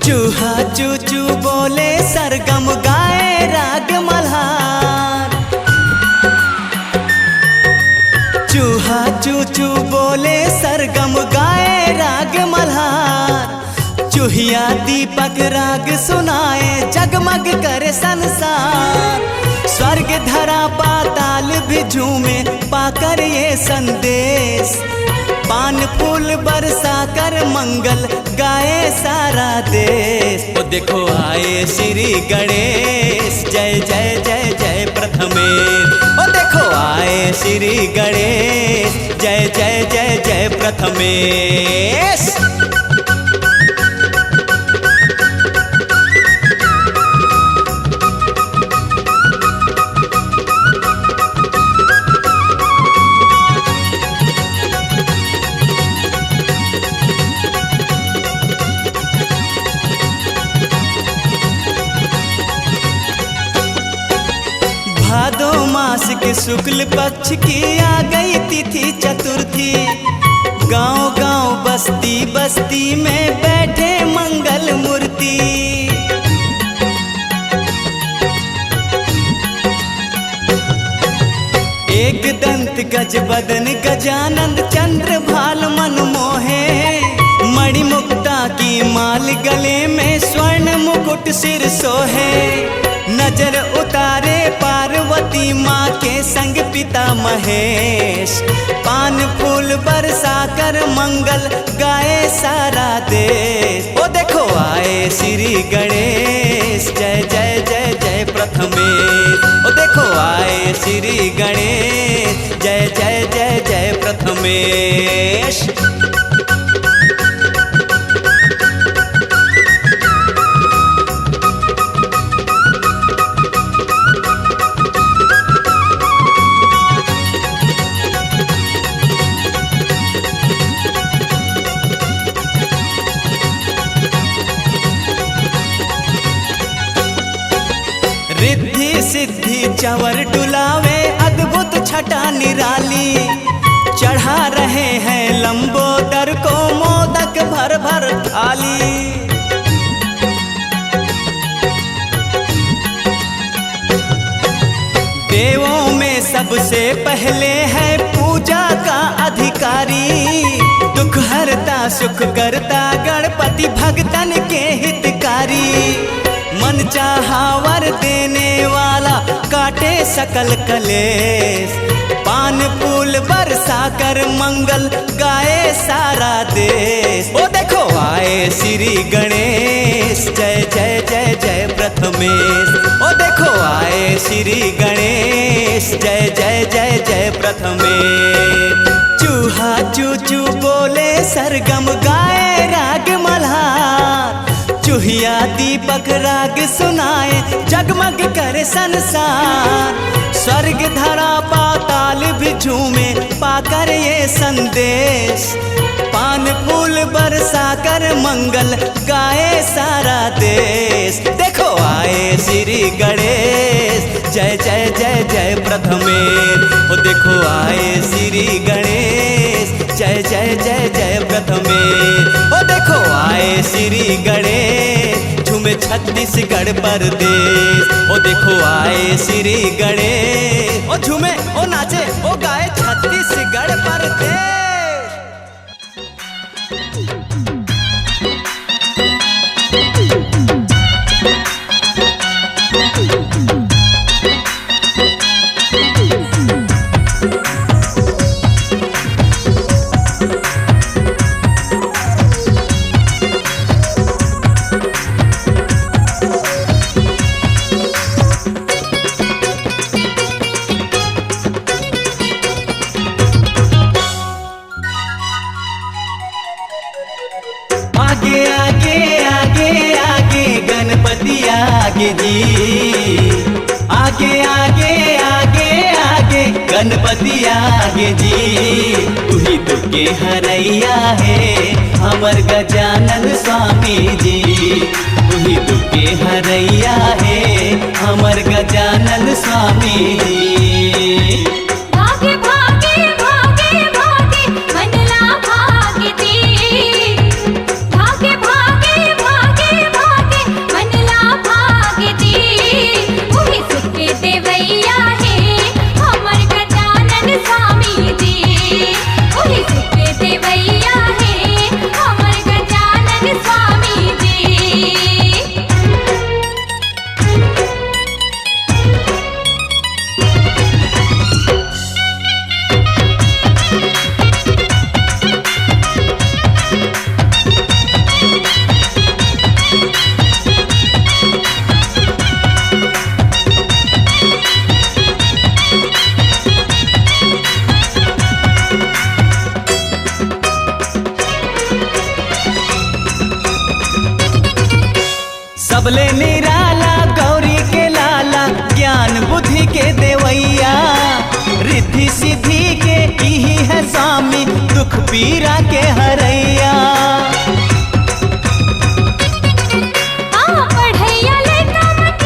चूहा चू चू बोले सरगम गाए राग मल्हार। चूहा चू चू बोले सरगम गाए राग मल्हार। चूहिया दीपक राग सुनाए जगमग करे संसार। स्वर्ग धरा पाताल भी झूमे पाकर ये संदेश। पान फूल बरसा कर मंगल गाए सारा देश। ओ देखो आए श्री गणेश जय जय जय जय प्रथमेश। ओ देखो आए श्री गणेश जय जय जय जय प्रथमेश। भादो मास के शुक्ल पक्ष की आ गई तिथि चतुर्थी। गांव गांव बस्ती बस्ती में बैठे मंगल मूर्ति। एक दंत गज बदन गजानंद चंद्र भाल मन मोहे। मणिमुक्ता की माल गले में स्वर्ण मुकुट सिर सोहे। नजर उतारे पार्वती माँ के संग पिता महेश। पान फूल बरसा कर मंगल गाए सारा देश। ओ देखो आए श्री गणेश जय जय जय जय प्रथमेश। ओ देखो आए श्री गणेश जय जय जय जय प्रथमेश। रिद्धि सिद्धि चवर डुलावे अद्भुत छटा निराली। चढ़ा रहे हैं लंबोदर को मोदक भर भर थाली। देवों में सबसे पहले है पूजा का अधिकारी। दुख हरता सुख करता गणपति भक्तन के हितकारी। मन चाहा वर देने वाला काटे सकल कलेश। पान फूल बरसा कर मंगल गाए सारा देश। ओ देखो आए श्री गणेश जय जय जय जय प्रथमेश। ओ देखो आए श्री गणेश जय जय जय जय प्रथमेश। चूहा चू चू बोले सरगम गाए राग मल्हार। चूहिया दीपक राग सुनाए जगमग करे संसार। स्वर्ग धरा पाताल भी झूमे पाकर ये संदेश। पान फूल बरसा कर मंगल गाए सारा देश। देखो आए श्री गणेश जय जय जय जय प्रथमेश। ओ देखो आए श्री गणेश जय जय जय जय प्रथमेश। ओ देखो आए श्री गणेश झूमे छत्तीसगढ़ परदेश। ओ देखो आए श्री गणेश ओ झूमे ओ नाचे ओ गाए छत्तीसगढ़ परदेश। आगे आगे आगे आगे गणपति आगे जी। आगे आगे आगे आगे गणपति आगे जी। तू ही तो के हरैया है हमर गजानन स्वामी जी। तू ही तो के हरैया है हमर गजानन स्वामी जी। भागे भागे भागे भागे मनला भागे दी। भागे भागे भागे सबले निराला गौरी के लाला ज्ञान बुद्धि के देवैया रिद्धि सिद्धि के इही है स्वामी दुख पीरा के हरैया पढ़ैया लइका मत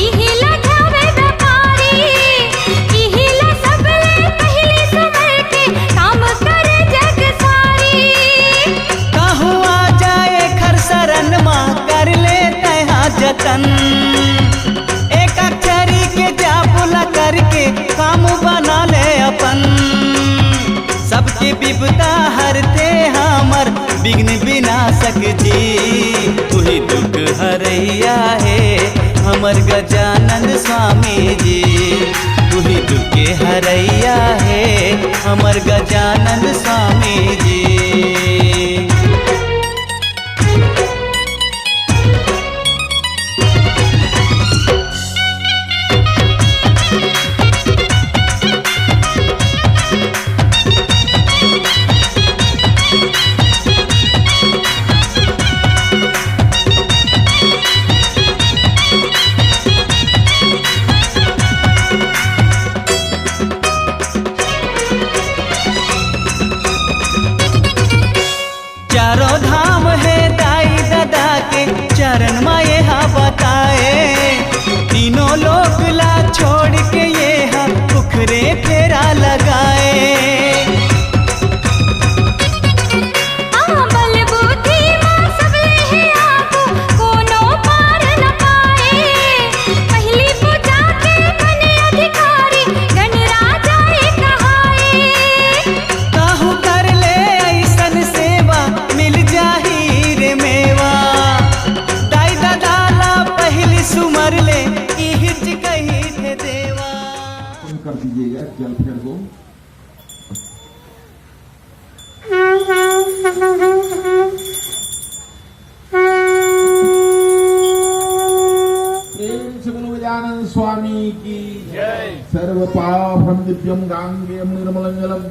इही लगावे व्यापारी इही ला सबले पहले समय के काम करे जग सारी कहू आ जाए खर शरण माँ कर ले तहा जतन एक अक्षरी के जापुला करके काम बना ले अपन सबके विपदा हरते हमर विघ्न विनाशक जी तुही दुख हरैया है हमर गजानन स्वामी जी तुही दुख हरैया है हमर गजानन स्वामी जी चारों धाम है दाई दादा के चरण माए हा बताए तीनों लोक ला छोड़ के ये हा उखरे फेरा लगाए बल बुद्धि मां सबले है आपो कोनो पार न पाए पहली पूजा के बने अधिकारी गणराजा कहाए काहू कर ले ऐसन सेवा मिल जाही रे मेवा दाई दादा ला पहली सुमर ले इहिच कही थे देवा कर दीजिएगा जल फेर दो प्रेम से बोलो गजानन स्वामी की जय सर्व पापम दिव्यम गांगेयम निर्मलं जलम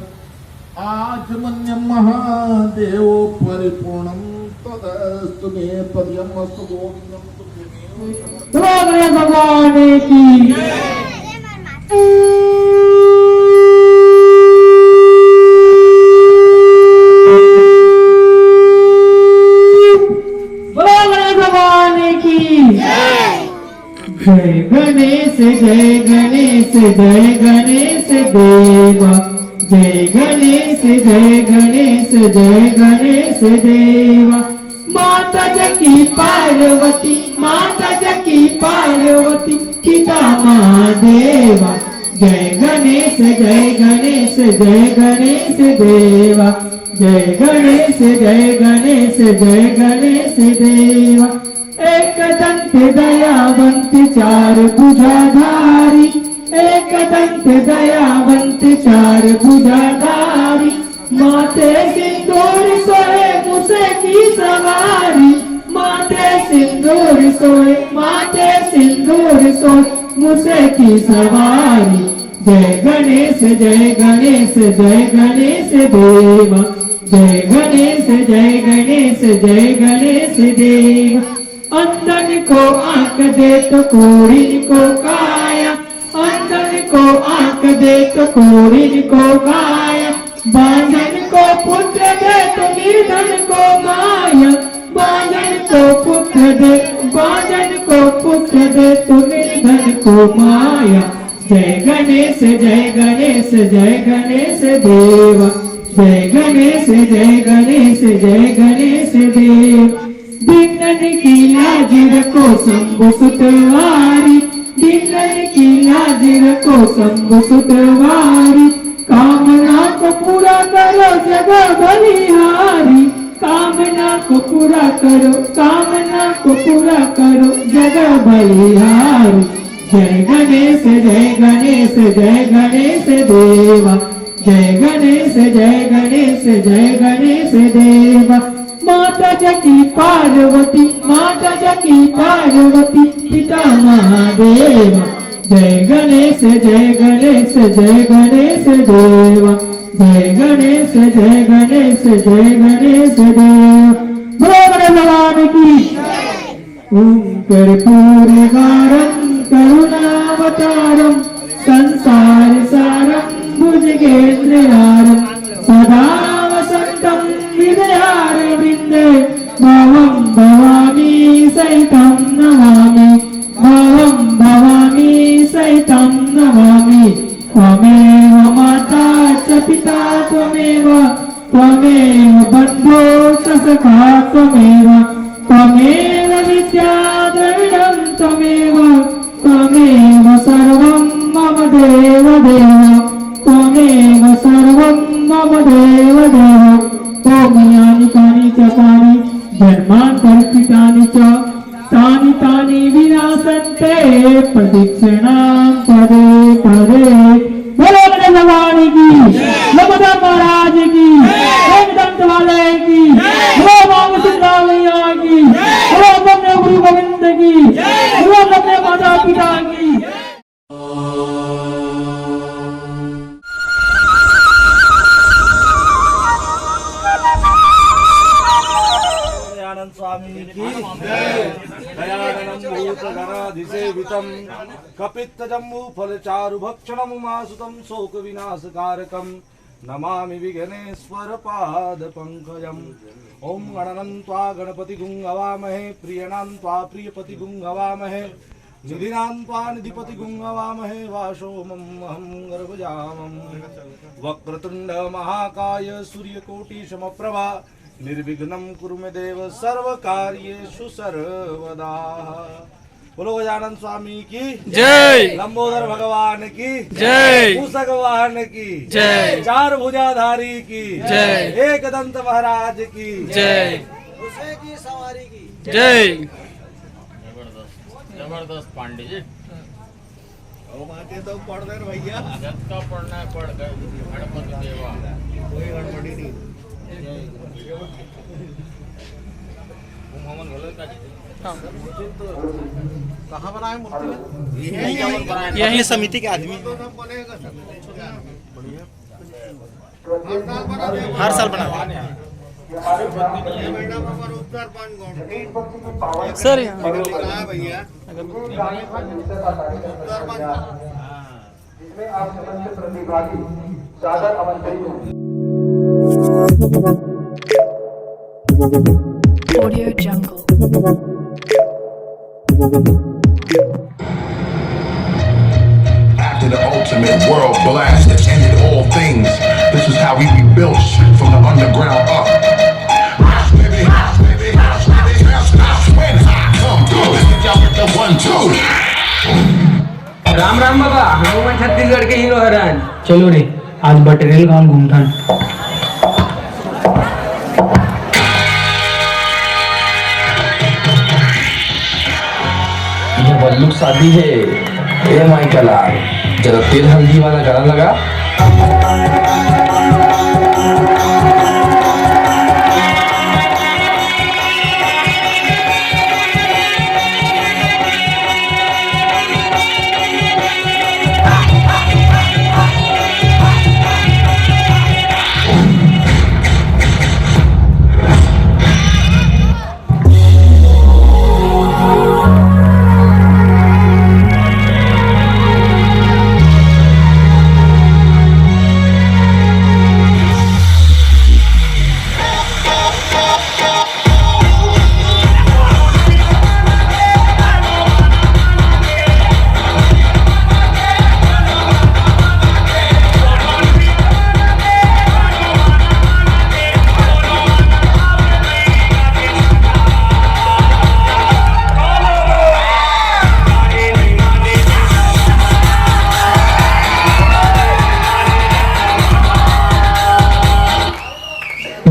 आचमन्यम महादेव परिपूर्णम तदस्तु मे पद्यम अस्तु गोविंदम तुभ्यमेव भगवान की भगवान की जय गणेश जय गणेश जय गणेश देवा जय गणेश जय गणेश जय गणेश देवा माता जकी पार्वती पिता महादेवा जय गणेश जय गणेश जय गणेश देवा जय गणेश जय गणेश जय गणेश देवा एक दंत दयावंत चार भुजाधारी एक दंत दयावंत चार भुजाधारी माथे सिंदूर सोए मुसे की सवारी माथे सिंदूर सोए मुसे की सवारी जय गणेश जय गणेश जय गणेश देवा जय गणेश जय गणेश जय गणेश देवा अंधन को आंख दे तो कोरिन को काया अंधन को आंख दे तो कोरिन को काया बांझन को पुत्र दे तो निर्धन को माया बांझन को पुत्र दे तो निर्धन को माया जय गणेश जय गणेश जय गणेश देवा जय गणेश जय गणेश जय गणेश देव दिनन की लाज रखो शंभु सुतवारी दिनन की लाज रखो शंभु सुतवारी कामना को पूरा करो जगह बलिहारी कामना को पूरा करो जगह बलिहारी जय गणेश जय गणेश जय गणेश देवा जय गणेश जय गणेश जय गणेश देवा माता जकी पार्वती पिता महादेवा जय गणेश जय गणेश जय गणेश देवा जय गणेश जय गणेश जय गणेश देवा भगवान की ओम कर्पूरगारं करुणावतारं संसार सारं भुजगेन्द्रहारं सदा वसन्तं हृदयारविन्दे भावं भवानी सहितं नमामि भावं भवानी सहितं नमामि त्वमेव माता च पिता त्वमेव बन्धो च सखा त्वमेव विद्या द्रविडं त्वमेव सर्वं मम देव त्वमेव सर्वं मम देव ॐ यानि कानि च कानि जन्मान्तर्पितानि च तानि विनाशन्ते प्रदक्षिणां पदे पदे। बोलो गणेश भगवान की, नर्मदा महाराज की, एकदंत वाले की, बोलो मांग सुंदर मैया की, बोलो अपने गुरु गोविंद की, बोलो अपने माता पिता की। स्वामी की दयाननं भूतगणाधिसेवितं कपित्तजम्बूफलचारुभक्षणमुमासुतं शोकविनाशकारकं नमामि विघ्नेश्वरपादपङ्कजम् ॐ गणनं त्वा गणपतिगुं हवामहे प्रियणां त्वा प्रियपतिगुं हवामहे निधिनां त्वा निधिपतिगुं हवामहे वासोमं अहं गर्भजामं वक्रतुण्ड महाकाय सूर्यकोटिसमप्रभा निर्विघ्नं कुरु मे देव सर्वकार्येषु सर्वदा। बोलो गजानन स्वामी की जय, लंबोदर भगवान की जय, मूषक वाहन की जय, चार भुजाधारी की जय, एक दंत महाराज की जय, उसे की सवारी की जय। जबरदस्त पांडे जी। तो पढ़ दे भैया, जब का पढ़ना है पढ़ गए। गणपति देवा कोई गड़बड़ी नहीं। कहाँ बनाए मूर्ति में? यही समिति के आदमी हर साल बनाते हैं सर। भैया जिसमें आप समस्त प्रतिभागी सादर आमंत्रित हैं। Audio Jungle. After the ultimate world blast that ended all things, this is how we rebuilt from the underground up. Baby, when I come through, hit y'all with the 1-2. Ram Ram बाबा, हम छत्तीसगढ़ के हीरो हरान। चलो रे, आज बटरेल गांव घूमथन। ये बल्लू शादी है। ए माइकल जरा तेल हल्दी वाला गाना लगा।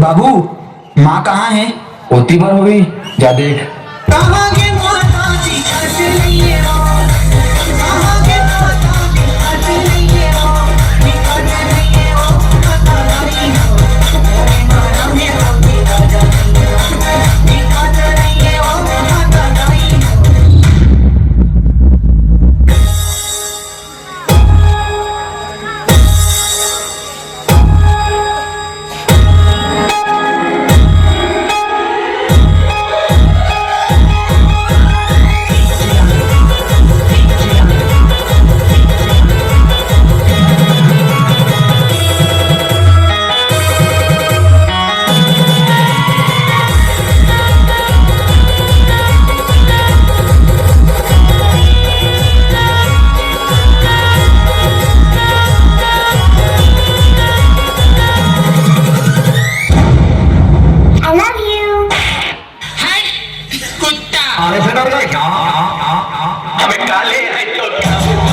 बाबू, माँ कहाँ है? होती भर हो गई, जा देख। काले से डर गए क्या? हमें काले हैं तो क्या हुआ?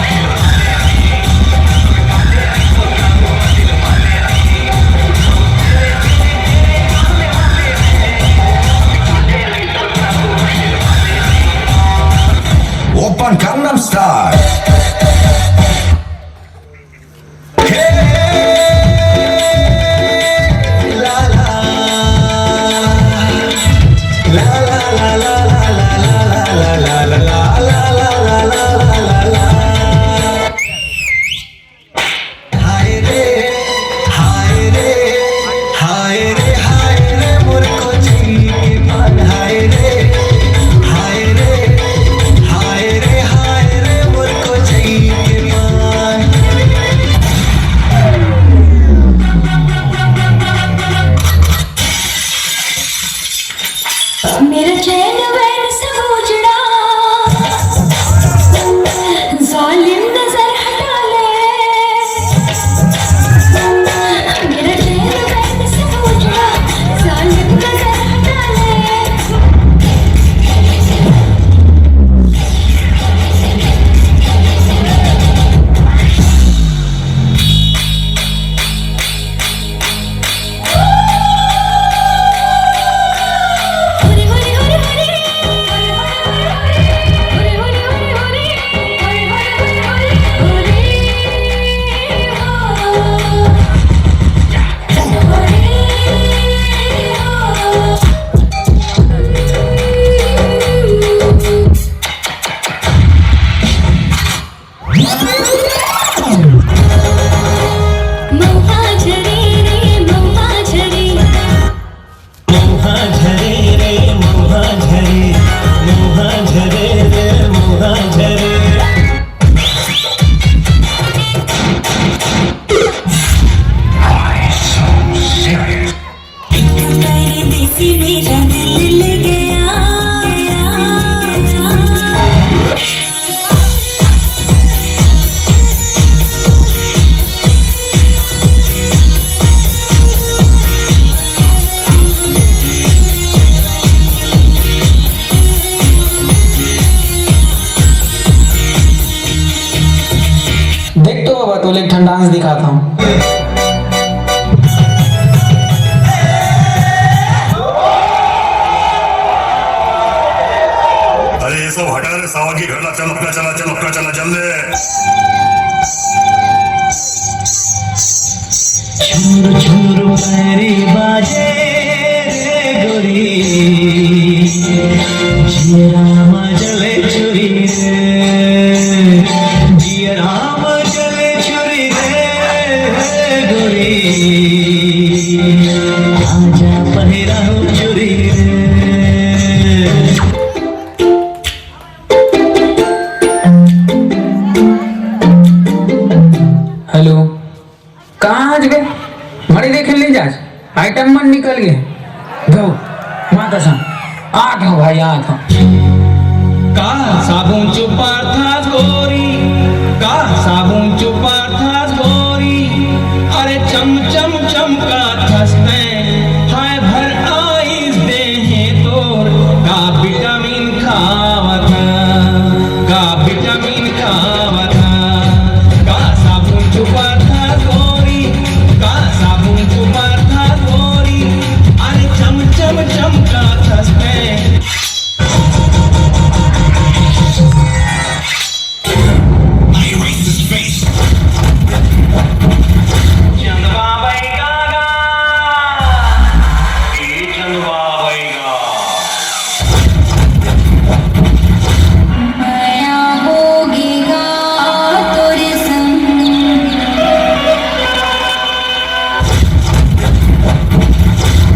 Open Gangnam Style. मेरा चैन वैन सब उजड़ा, जालिम नजर हटा ले। मेरा चैन वैन सब उजड़ा, जालिम नजर हटा ले। देख तो बाबा तो एक डांस दिखाता हूँ। अरे ये सब हटा रे सावा की घरला, चल अपना चला, चल अपना चला, जल्दी। झुर झुर पैरी बाजे रे गोरी, जिया राम जले चुरी रे, जिया राम जले चुरी रे गोरी, आजा पहिरा चुरी रे। हेलो, कहाँ आज गए? मरी देखे ले जा, आइटम मन निकल गए। गो माता सा आ था भाई, आ था। का साबुन चुपा था गोरी, का साबुन चुपा था गोरी, अरे चम चम चमका थसते हाय भर आइस दे हैं तोर, का विटामिन खावत, का विटामिन खावत, का साबुन चुपा था गोरी, का साबुन चुपा था गोरी, अरे चम चम चमका थसते। माया होगेगा तोरे संग,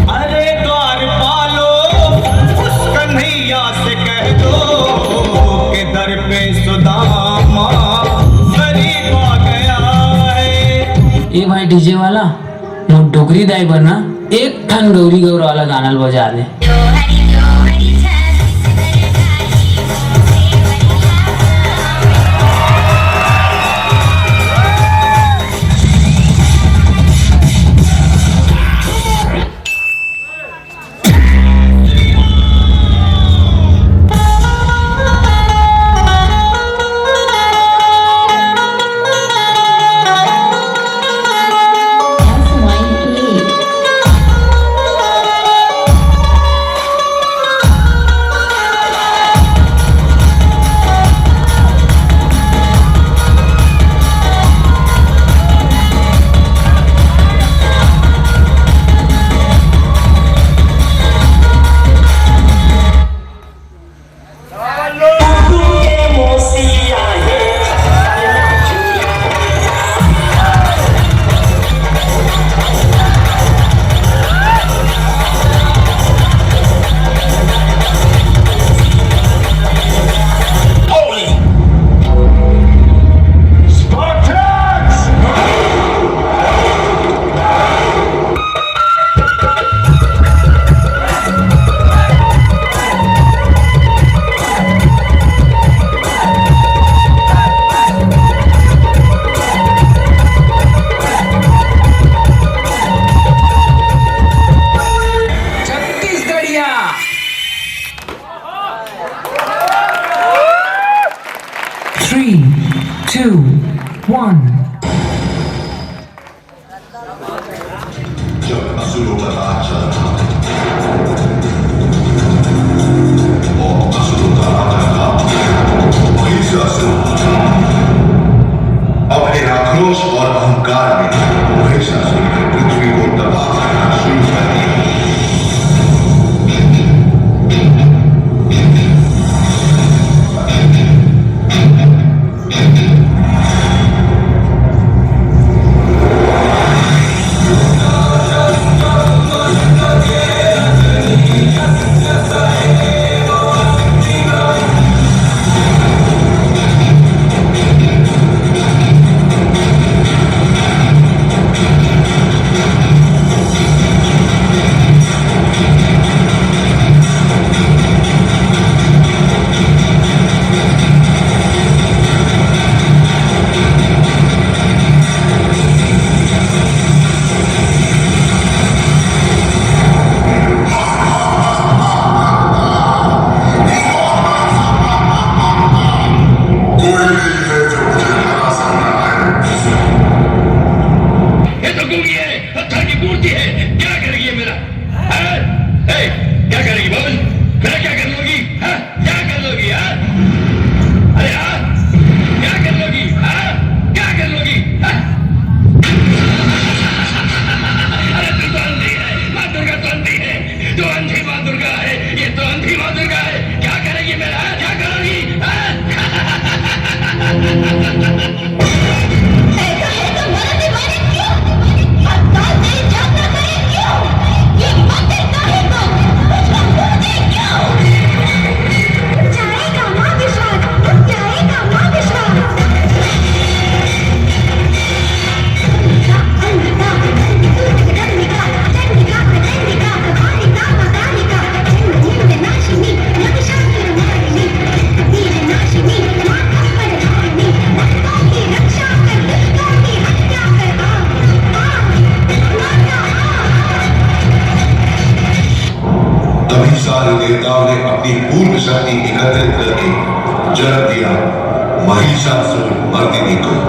अरे द्वार पालो उस कन्हैया से कह दो के दर पे सुदामा गरीब आ गया है। ए भाई डीजे वाला, मोर डोगरी दाई बरना एक ठन गौरी गौर वाला गाना बजा दे। 2, 1. जब असुरों का राज चल रहा और असुरों का राजा था महिषासुर। अपने आक्रोश और अहंकार में महिषासुर ने पृथ्वी को तबाह करना शुरू कर दिया। देवताओं ने अपनी पूर्ण शक्ति एकत्रित करके जन्म दिया महिषासुर मर्दिनी को।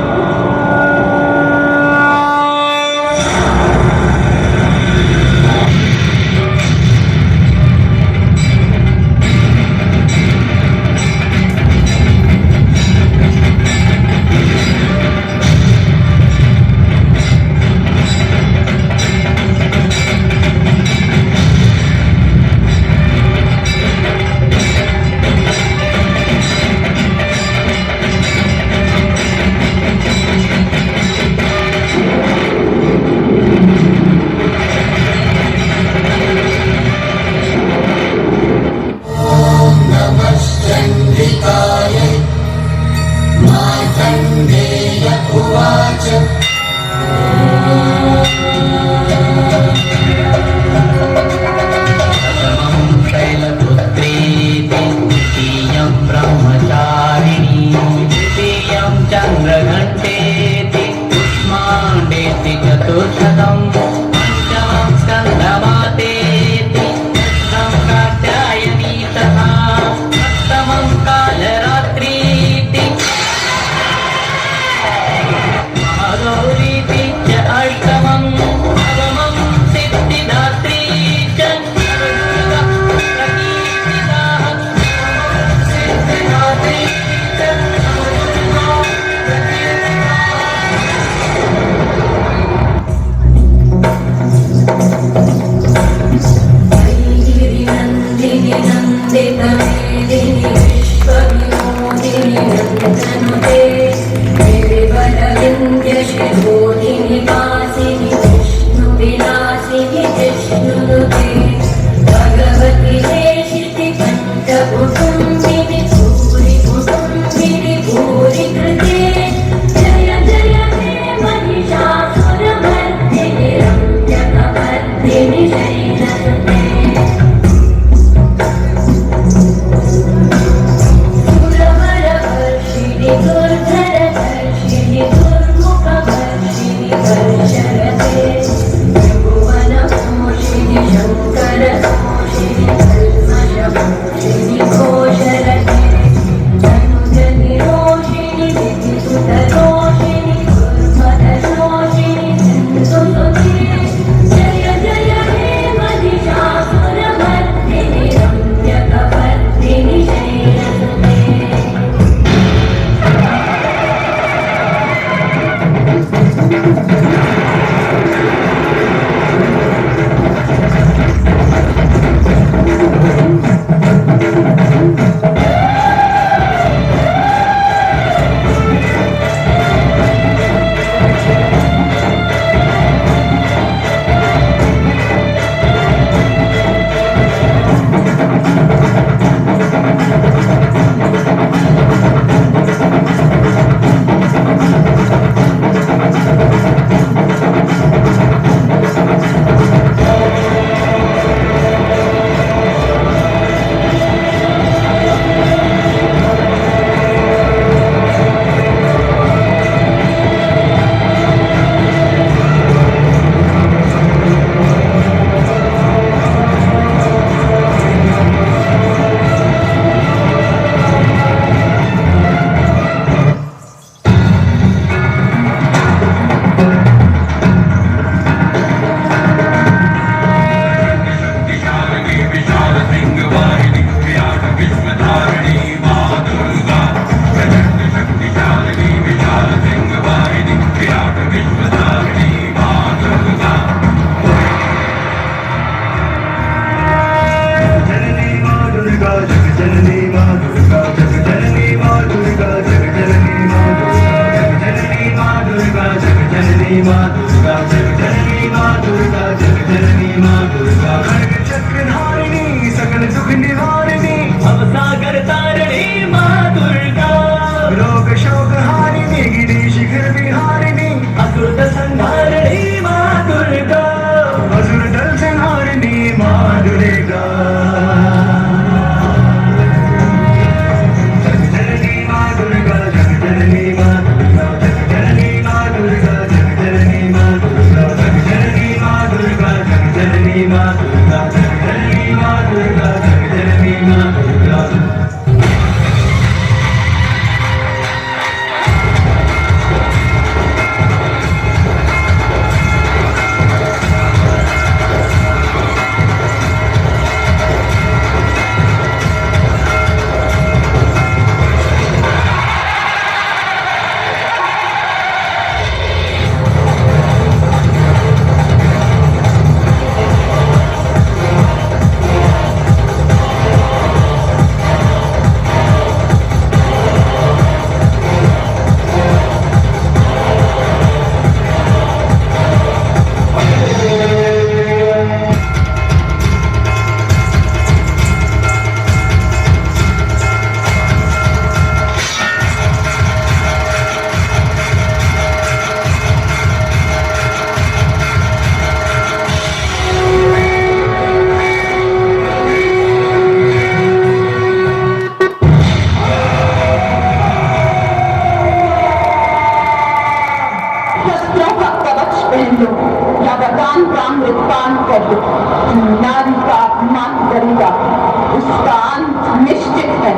उसका अंत निश्चित है।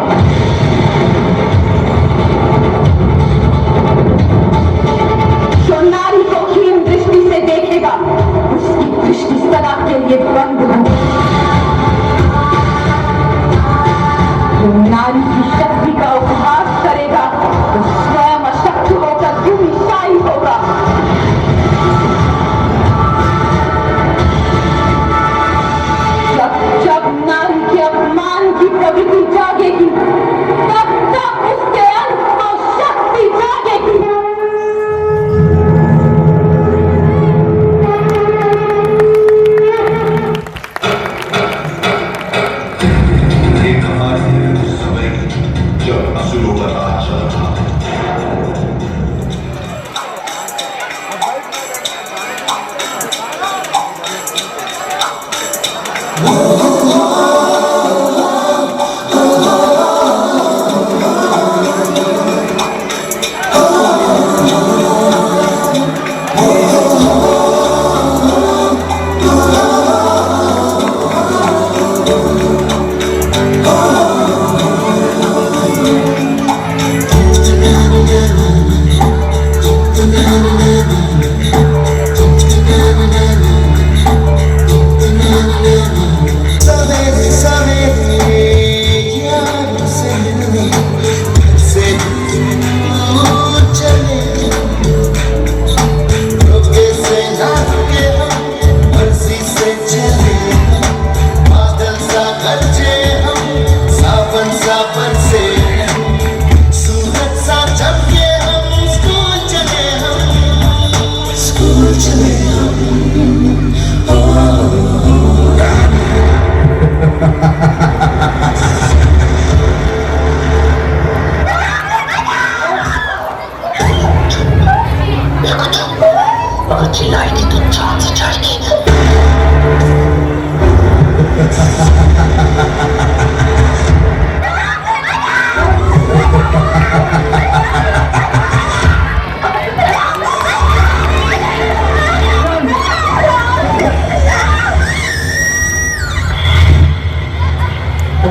जो नारी को हीन दृष्टि से देखेगा उसकी दृष्टि सदा के लिए बंद होगी। जो नारी की शक्ति का उपहास करेगा तो स्वयं अशक्त होकर दुर्विशाही होगा। जब नारी के अपमान की प्रवृत्ति जागेगी तब तक उसके अंत को शक्ति जागेगी। जब असुरों का राज चल रहा था।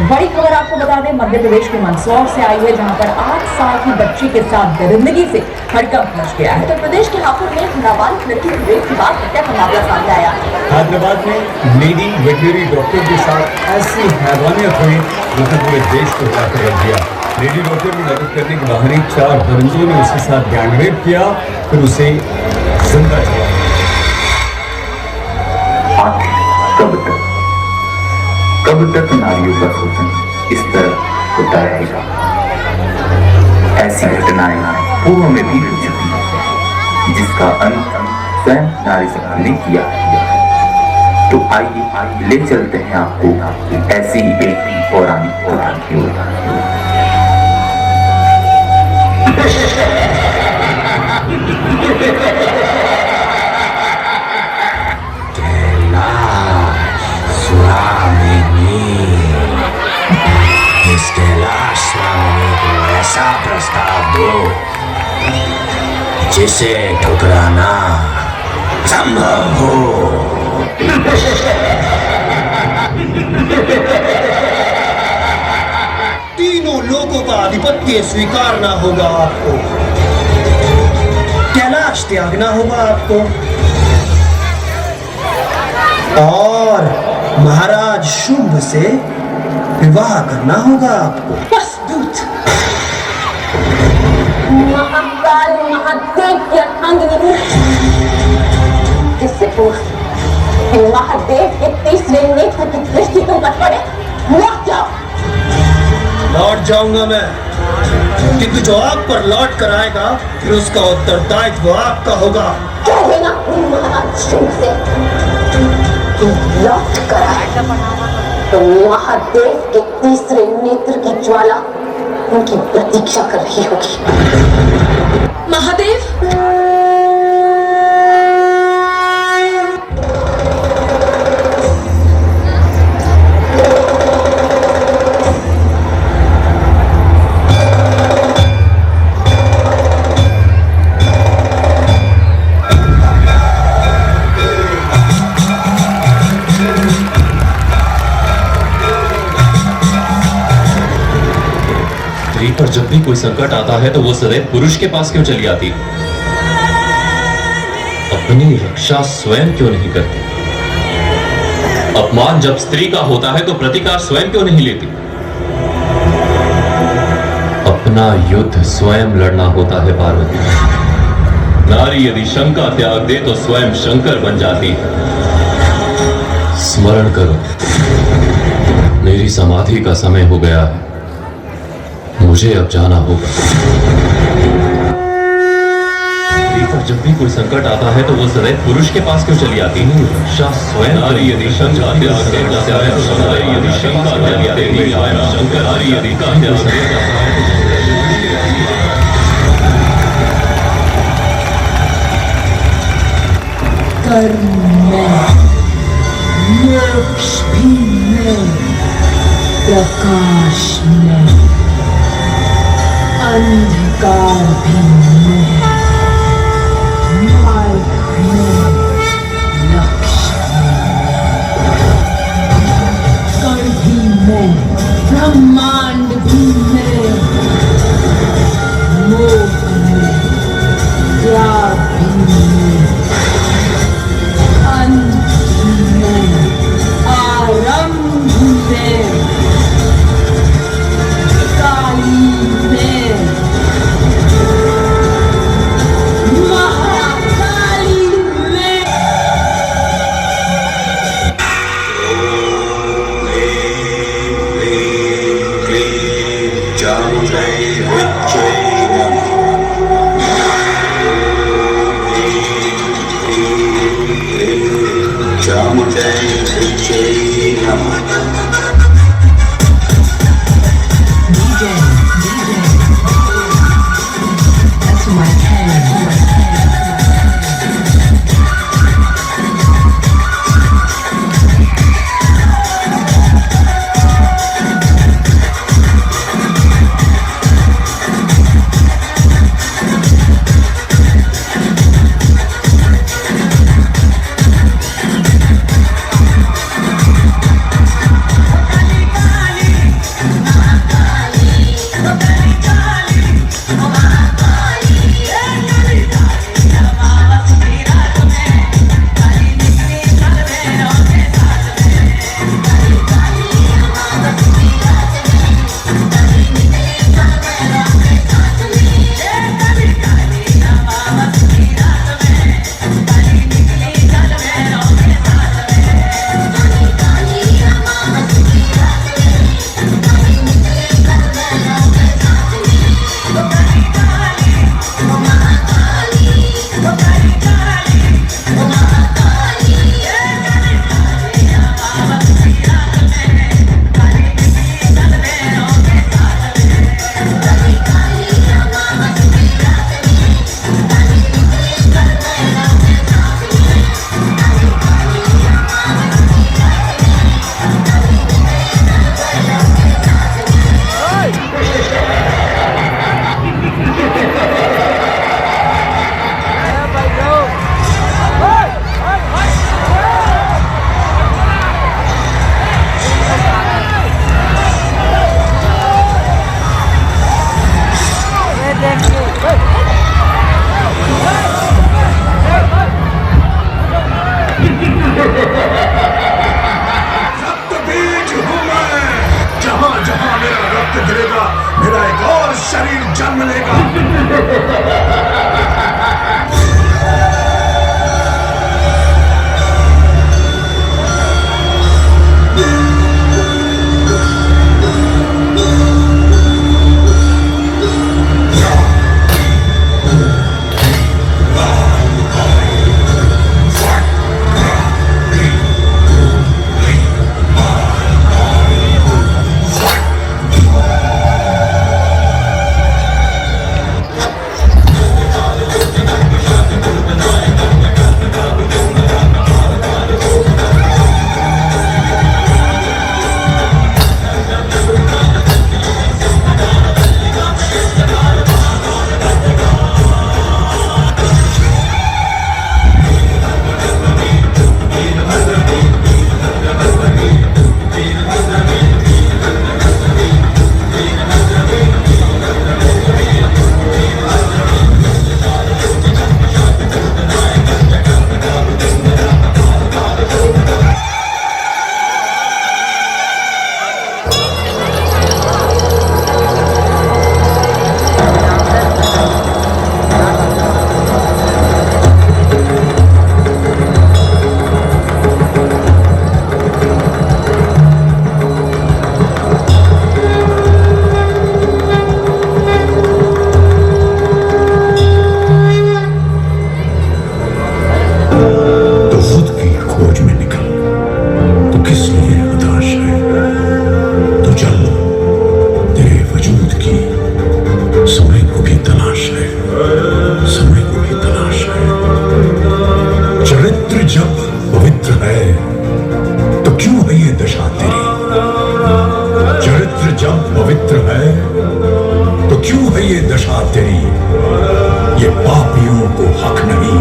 बड़ी खबर आपको बता दें, मध्य प्रदेश के मंदसौर से आई है, जहां पर 8 साल की बच्ची के साथ दरिंदगी से हड़कंप मच गया है। उत्तर प्रदेश के हापुड़ में नाबालिग लड़की की रेप के बाद हत्या का मामला सामने आया। हैदराबाद में लेडी वेटनरी डॉक्टर के साथ ऐसी हैवानियत हुई जिसने पूरे देश को जाकर रख दिया। लेडी डॉक्टर की मदद करने के बाहर 4 दरिंदों ने उसके साथ गैंगरेप किया, फिर उसे जिंदा किया। कब तक नारियों का शोषण इस तरह होता रहेगा? ऐसी घटनाएं पूर्व में भी हो चुकी हैं, जिसका अंत स्वयं नारी समाज ने किया। तो आइए ले चलते हैं आपको ऐसी एक पौराणिक कथा की ओर। इसके लाश लाने को ऐसा प्रस्ताव दो जिसे ठुकराना संभव हो। तीनों लोगों का आधिपत्य स्वीकारना होगा आपको, कैलाश त्यागना होगा आपको और महाराज शुंभ से विवाह करना होगा आपको। प्रस्तुत महाकाल महादेव की अर्धांगिनी जिससे पूर्व महादेव के तीसरे नेत्र की दृष्टि तुम पर पड़े, लौट जाओ। लौट जाऊंगा मैं, क्योंकि जो आप पर लौट कर आएगा फिर उसका उत्तरदायित्व आपका होगा। कह देना महाराज शुंभ से तुम लौट कर आएगा तो महादेव के तीसरे नेत्र की ज्वाला उनकी प्रतीक्षा कर रही होगी। महादेव पर जब भी कोई संकट आता है तो वो सदैव पुरुष के पास क्यों चली आती? अपनी रक्षा स्वयं क्यों नहीं करती? अपमान जब स्त्री का होता है तो प्रतिकार स्वयं क्यों नहीं लेती? अपना युद्ध स्वयं लड़ना होता है पार्वती। नारी यदि शंका त्याग दे तो स्वयं शंकर बन जाती है। स्मरण करो, मेरी समाधि का समय हो गया है, मुझे अब जाना होगा। स्त्री पर जब भी कोई संकट आता है तो वो सदैव पुरुष के पास क्यों चली आती है? रक्षा स्वयं। नारी यदि शंका त्याग दे तो स्वयं शंकर, यदि शंका त्याग दे तो स्वयं शंकर, नारी यदि का त्याग दे कर्म में, मोक्ष भी में, प्रकाश में, अंधकार भी में, मार्ग में, लक्ष्य में, कण भी में, ब्रह्मांड भी में, मोह में, त्याग भी में, आरंभ में, काली में, महाकाली में। That's my चल, तेरे वजूद की समय को भी तलाश है, समय को भी तलाश है। चरित्र जब पवित्र है तो क्यों है ये दशा तेरी? चरित्र जब पवित्र है तो क्यों है ये दशा तेरी? ये पापियों को हक नहीं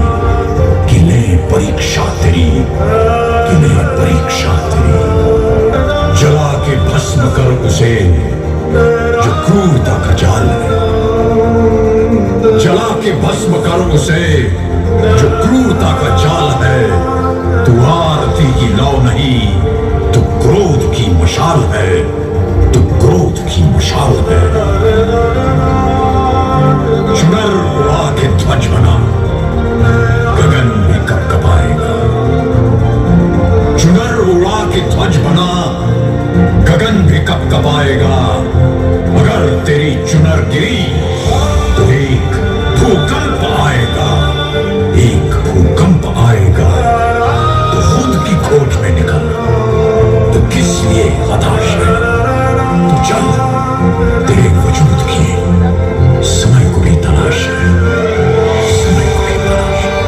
कि ले परीक्षा तेरी, कि ले परीक्षा तेरी। जला के भस्म कर उसे जो क्रूरता का जाल है, जला के भस्म कर उसे जो क्रूरता का जाल है। तू आरती की लौ नहीं, तू क्रोध की मशाल है, तू क्रोध की मशाल है। चुनर उड़ा के ध्वज बना, गगन भी कपकपाएगा। चुनर उड़ा के ध्वज बना, गगन भी कपकपाएगा। अगर तेरी चुनर गिरी तो एक भूकंप आएगा, एक भूकंप आएगा। तो खुद की खोज में निकल, तो किस लिए हताश है? तो चल, तेरे वजूद की समय को भी तलाश है, समय को भी तलाश है।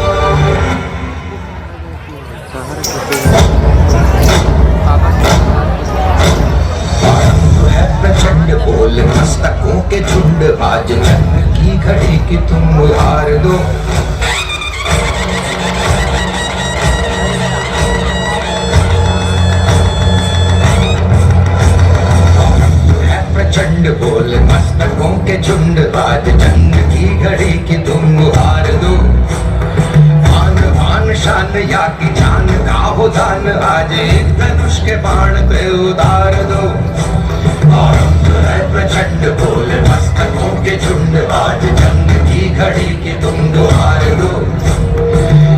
प्रचंड बोल मस्तकों के झुंड, आज चंद्र की घड़ी की तुम उधार दो। प्रचंड बोल मस्तकों के झुंड, आज चंद्र की घड़ी की तुम उधार दो। भान भान शान या की जान का हो दान, आज एक धनुष के बाण पे उतार दो। आरंभ है प्रचंड बोल मस्तकों के झुंड, आज जंग की घड़ी की तुम उधार दो।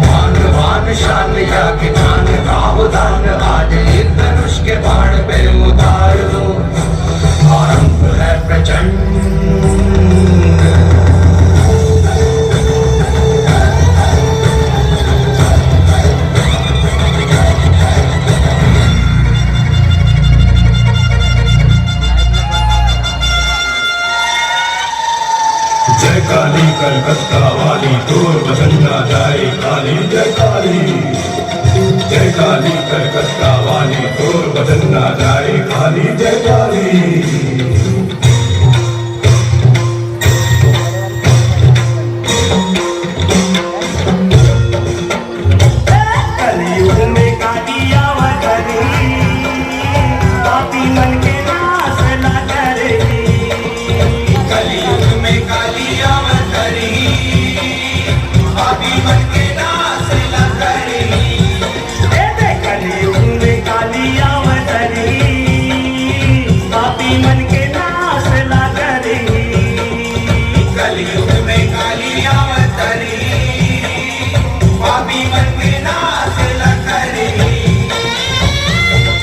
भान भान शान या की जान का हो दान, आज एक धनुष के बाण पे उतार दो। आरंभ है प्रचंड। जय काली कलकत्ता वाली, दूर बदन ना जाए काली। जय काली, जय काली कलकत्ता वाली, दूर बदन ना जाए काली। जय काली। कलयुग में काली अवतरी, पापी मन के नाश न करेगी। कलयुग में काली अवतरी, पापी मन के नाश न करेगी। कलयुग में काली अवतरी, पापी मन के नाश न करेगी। कलयुग में काली अवतरी, पापी मन के नाश न करेगी।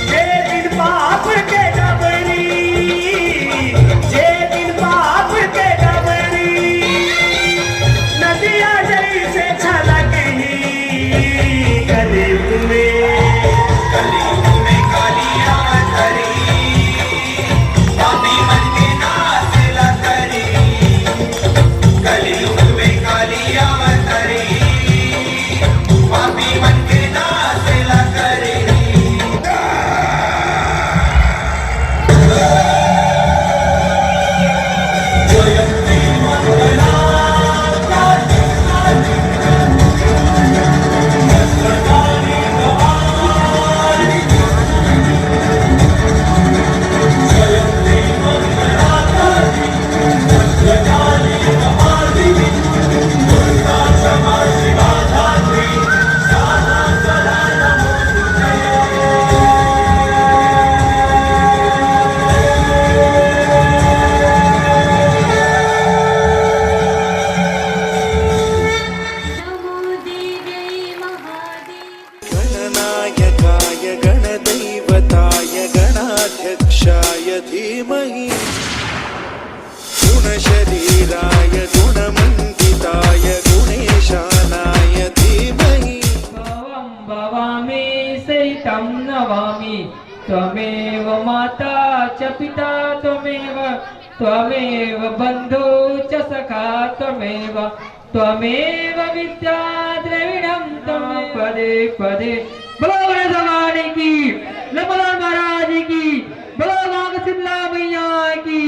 जे दिन पाप के डबरी, जे दिन पाप के डबरी, नदिया जैसे छलकही। कलयुग में काली अवतरी, पापी मन के नाश न करेगी। कलयुग में काली अवतरी, पापी मन के नाश न करेगी। गणनायकाय गणदैवताय गणाध्यक्षाय धीमहि, गुणशरीराय गुणमण्डिताय गुणेशानाय धीमहि। भवामि सहितं नमामि त्वमेव माता च पिता त्वमेव त्वमेव बन्धु च सखा त्वमेव त्वमेव विद्या द्रविणं त्वमेव पदे पदे। बोलो गणेश भगवान की, लंबोदर महाराज की, बोलो मां शीतला मैया की।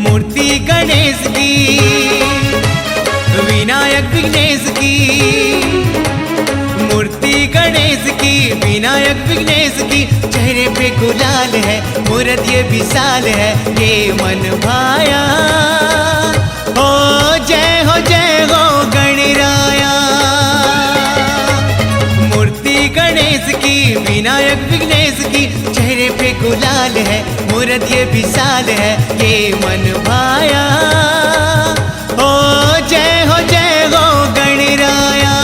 मूर्ति गणेश की, विनायक विघ्नेश की, मूर्ति गणेश की, विनायक विघ्नेश की, चेहरे पे गुलाल है, मूर्त ये विशाल है, ये मन भाया। हो जय हो गणराया। मूर्ति गणेश की, विनायक विघ्नेश की, चेहरे पे गुलाल है, मूर्त ये विशाल है, ये मन भाया। हो जय हो गणराया।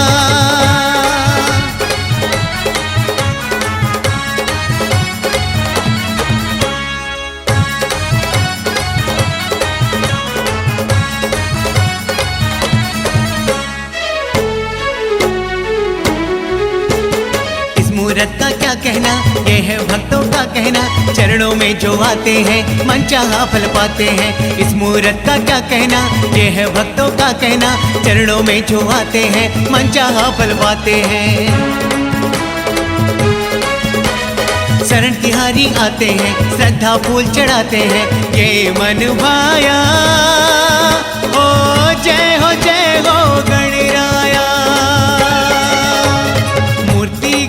मूर्त का क्या कहना, ये है भक्तों का कहना, चरणों में जो आते हैं मनचाहा फल पाते हैं। इस मूर्त का क्या कहना, ये है भक्तों का कहना, चरणों में जो आते हैं मनचाहा फल पाते हैं। शरण तिहारी आते हैं, श्रद्धा फूल चढ़ाते हैं, ये मन भाया। ओ जय हो गणराया।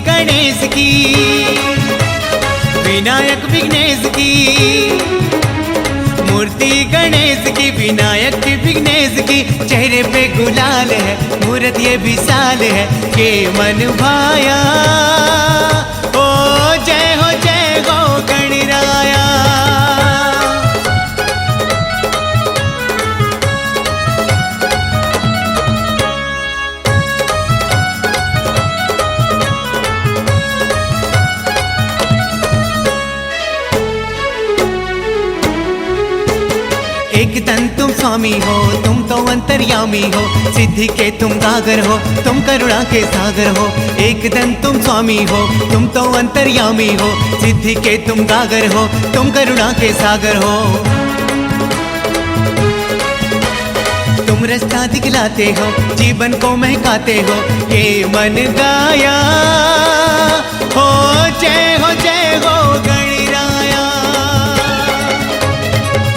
गणेश की, विनायक विघ्नेश की, मूर्ति गणेश की, विनायक की विघ्नेश की, चेहरे पे गुलाल है, मूर्त ये विशाल है, ये मन भाया। ओ जय हो गणराया। एक तन तुम स्वामी हो, तुम तो अंतर्यामी हो, सिद्धि के तुम गागर हो, तुम करुणा के सागर हो। एक तन तुम स्वामी हो, तुम तो अंतर्यामी हो, सिद्धि के तुम गागर हो, तुम करुणा के सागर हो। तुम रास्ता दिखलाते हो, जीवन को महकाते हो, ये मन गाया। हो जय हो गणराया।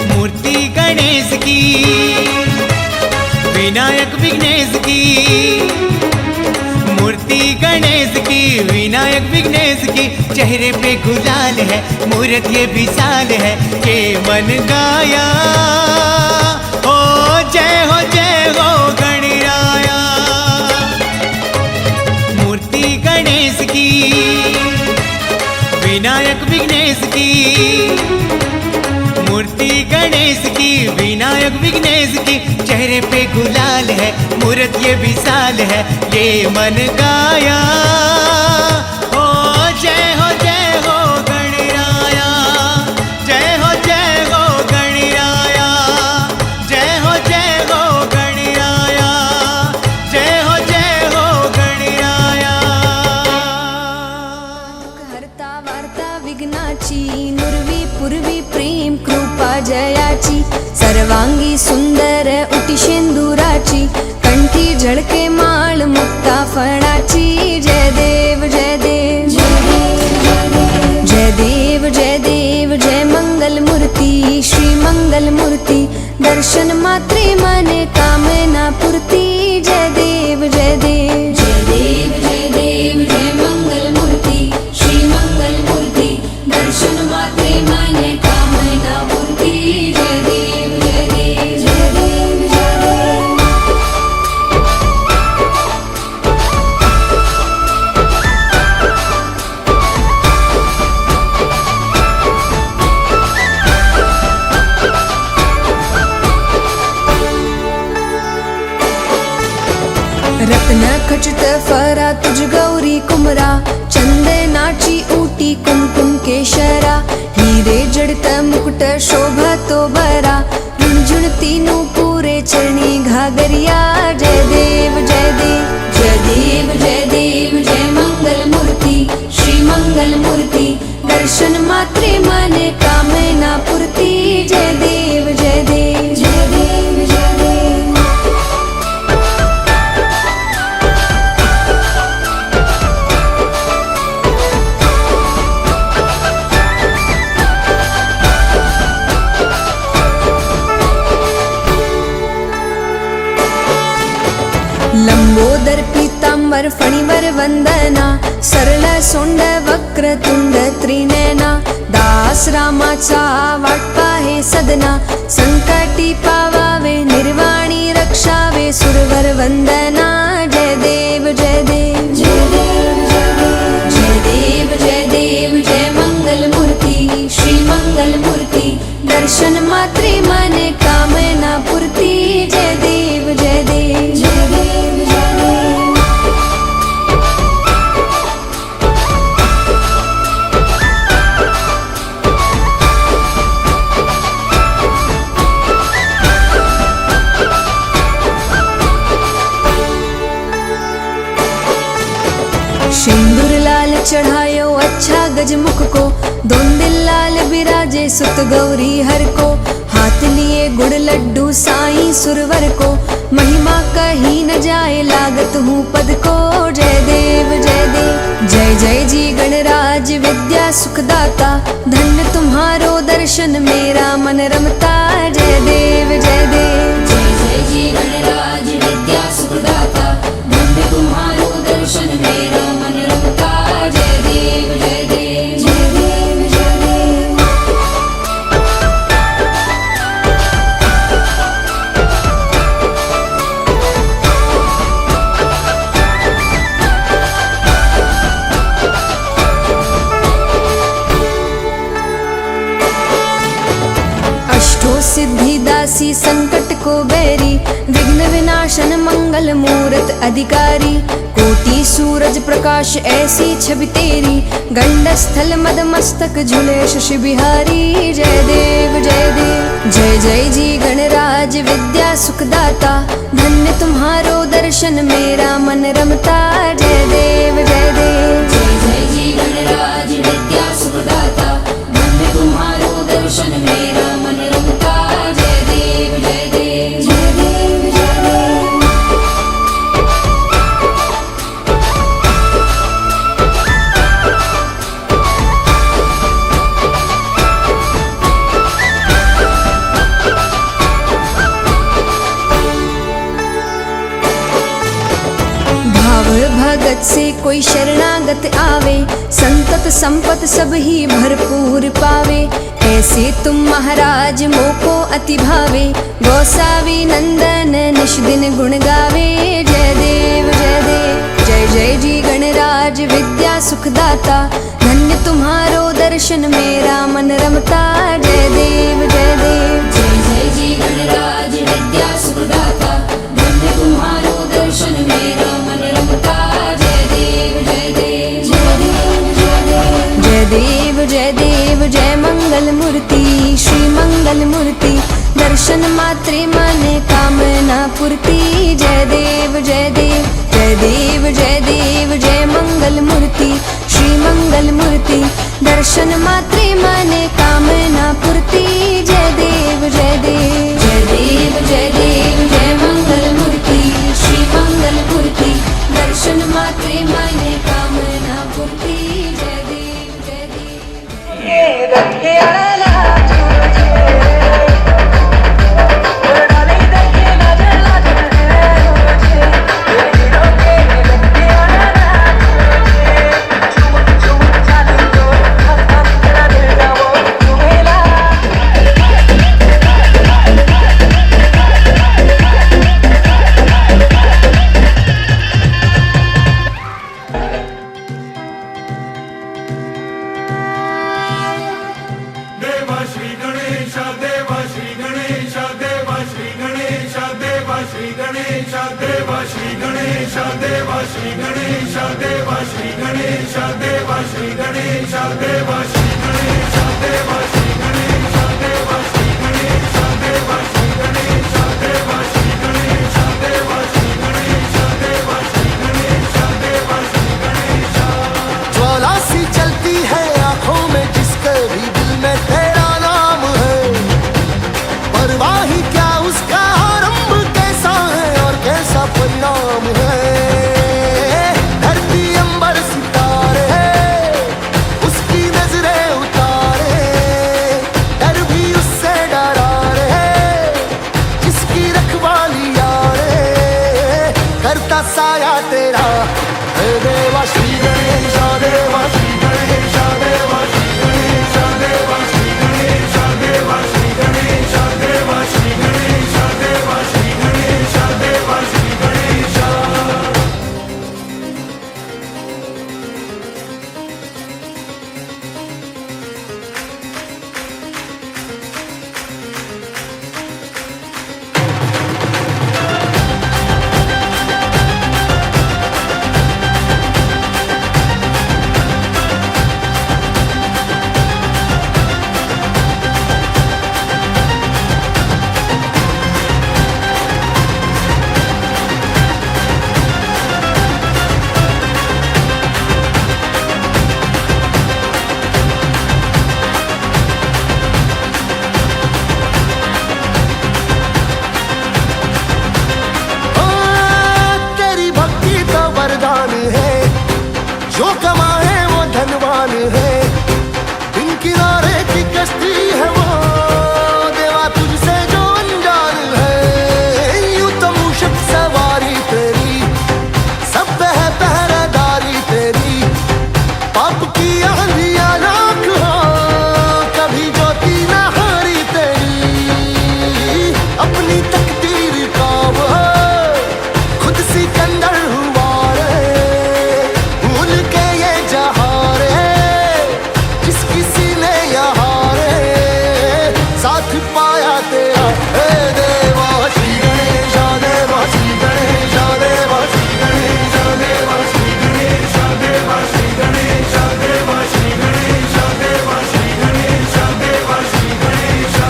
मूर्ति गणेश की, विनायक विघ्नेश की, मूर्ति गणेश की, विनायक विघ्नेश की, चेहरे पे गुलाल है, मूर्त ये विशाल है, ये मन गाया। ओ जय हो गणराया। मूर्ति गणेश की, विनायक विघ्नेश की, मूर्ति गणेश की, विनायक विघ्नेश की, चेहरे पे गुलाल है, मूर्त ये विशाल है, ये मन गाया। ओ जय हो गणराया। जय हो गणराया। जय हो गणराया। जय हो गणराया। हरता वार्ता विघ्नाची, नुरवी पूर्वी प्रेम कृपा जयाची, सर्वांगी सुंदर उटी शेंदुराची, कंठी झळके माळ मुक्ता फळाची। जय देव जय देव जय देव जय देव, जय मंगल मूर्ती श्री मंगल मूर्ती, दर्शन मात्रे मने कामना पूर्ती। जय देव जय देव जय देव जय देव, जय मंगल मूर्ती श्री मंगल मूर्ती, दर्शन मात्रे मने कामना पूर्ती। जय देव जय देव जय देव जय देव। रत्न खचित फरा तुझ गौरी कुमरा, चंदनाची हीरे जड़त मुकुट शोभा तो बरा रुणझुण तीनों पूरे चरणी घागरिया जय देव जय देव जय देव जय देव जय मंगल मूर्ति श्री मंगल मूर्ति दर्शन मात्रे मने कामना पूर्ति जय देव जय देव जय देव जय देव। लंबोदर पीतांबर फणिवर वंदना सरळ सोंड वक्र तुंड त्रिनयना दास रामाचा वाटपा हे सदना संकटी पावावे निर्वाणी रक्षावे सुरवर वंदना जय देव जय देव जय देव जय देव जय देव जय मंगल मूर्ति श्री मंगल मूर्ति दर्शन मात्रे मने कामना पूर्ति जय देव जय देव जय देव जय देव। सिंदूर लाल चढ़ायो अच्छा गजमुख को दोन दिल लाल बिराजे सुत गौरी हर को हाथ लिए गुड़ लड्डू साईं सुरवर को महिमा कहीं न जाए लागत हूँ पद को जय देव जय देव जय जय जी गणराज विद्या सुखदाता धन्य तुम्हारो दर्शन मेरा मन रमता जय देव जय देव जय जय जी गणराज विद्या सुखदाता धन्य तुम्हारो दर्शन मेरा मन रमता जय देव जय देव जय देव जय देव। अष्टो सिद्धि दासी संकट को बैरी विघ्न विनाशन मंगल मूरत अधिकारी कोटि सूरज प्रकाश ऐसी छवि तेरी गंड स्थल मद मस्तक झूले शशि बिहारी जय देव जय देव जय जय जी गणराज विद्या सुखदाता धन्य तुम्हारो दर्शन मेरा मन रमता जय देव जय देव जय जय जी गणराज विद्या सुखदाता धन्य तुम्हारो दर्शन मेरा मन रमता जय देव जय देव जय देव जय देव। भगत से कोई शरणागत आवे संतत संपत सब ही भरपूर पावे ऐसे तुम महाराज मोको अति भावे गोसावी नंदन निश दिन गुण गावे जय देव जय देव जय जय जी गणराज विद्या सुखदाता धन्य तुम्हारो दर्शन मेरा मन रमता जय देव जय देव जय जय जी गणराज विद्या सुखदाता धन्य तुम्हारो दर्शन मेरा मन रमता जय देव जय देव जय देव जय देव जय देव जय देव जय मंगल मूर्ति श्री मंगल मूर्ति दर्शन मात्रे मने कामना पूर्ति जय देव जय देव जय देव जय देव जय मंगल मूर्ति श्री मंगल मूर्ति दर्शन मात्रे मने कामना पूर्ति जय देव जय देव जय देव जय देव जय मंगल मूर्ति श्री मंगल मूर्ति दर्शन मात्रे मने कामना पूर्ति जय देव जय देव। श्री गणेश देवा श्री गणेश देवा श्री गणेश देवा श्री गणेश देवा में तेरा नाम है, परवाही क्या उसका आरंभ कैसा है और कैसा परिणाम है। धरती अंबर सितारे उसकी नजरें उतारे, डर भी उससे डरा रे जिसकी रखवाली यारे, करता साया तेरा हे देवा श्री गणेश देवा श्री गणेश देवा श्री गणेश देवा श्री गणेश देवा श्री गणेश देवा श्री गणेश देवा श्री गणेश देवा श्री गणेश। तेरी भक्ति तो वरदान है, जो कमाए वो धनवान है, बिन किनारे की कश्ती है वो देवा तुझसे जो अनजान है। यूं तो मूषक सवारी तेरी, सब पे है पहरेदारी तेरी, पाप की आंधियां लाख हो कभी ज्योति न हारी तेरी। अपनी तकदीर का वो खुद सिकंदर हुआ रे, भूल के ये जहां रे जिस किसी ने यहाँ रे साथ पाया तेरा। हे देवा श्री गणेश देवा श्री गणेश देवा श्री गणेश देवा श्री गणेश देवा श्री गणेश देवा श्री गणेश देवा श्री गणेश देवा श्री गणेश।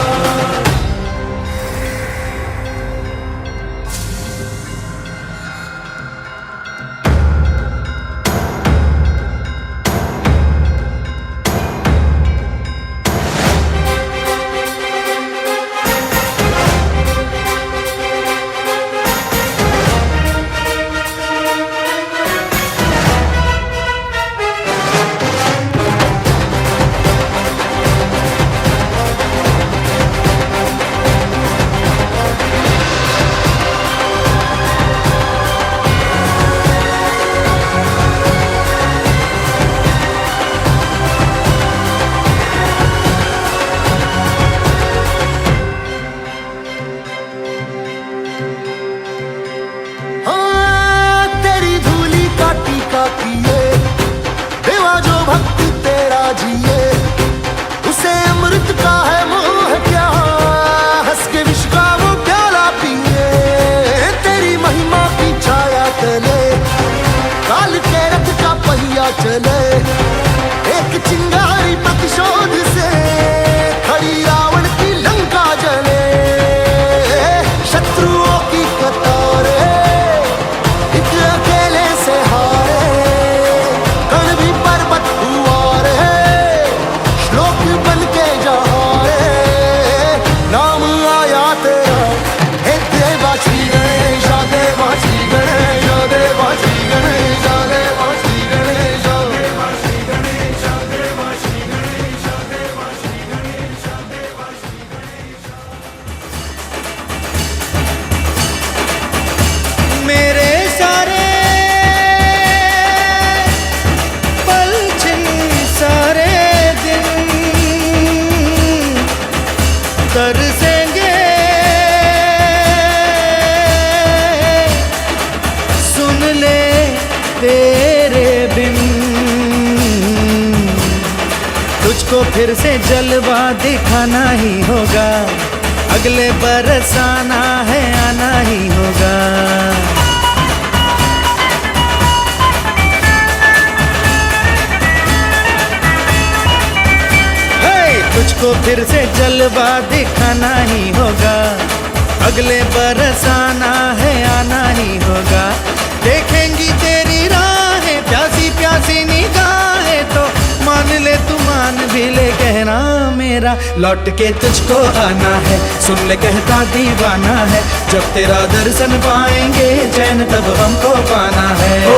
हाँ, तेरी धूली का टीका किए देवा जो भक्त तेरा जिए, उसे अमृत का है मोह क्या, हंस के विष का वो प्याला पिए। तेरी महिमा की छाया तले काल के रथ का पहिया चले, एक चिंगारी प्रतिशोध से खड़ी रावण की लंका जले। शत्रुओं की कतारें एक अकेले से हारे, कण भी पर्वत हुआ रे श्लोक बन के जहाँ रे नाम आया तेरा। हे देवा श्री गणेश देवा श्री गणेश देवा श्री गणेश देवा श्री गणेश देवा श्री गणेश देवा श्री गणेश देवा श्री गणेश देवा श्री गणेश। मेरे सारे पल छिन सारे दिन तरसेंगे, सुन ले तेरे बिन। तुझको फिर से जलवा दिखाना ही होगा, अगले बरस आना है आना ही होगा। तुझको फिर से जलवा दिखाना ही होगा, अगले बरस आना है आना ही होगा। देखेंगी तेरी राहें प्यासी प्यासी निगाहें तो मान ले तू मान भी ले कहना मेरा, लौट के तुझको आना है, सुन ले कहता दीवाना है, जब तेरा दर्शन पाएंगे चैन तब हमको पाना है। ओ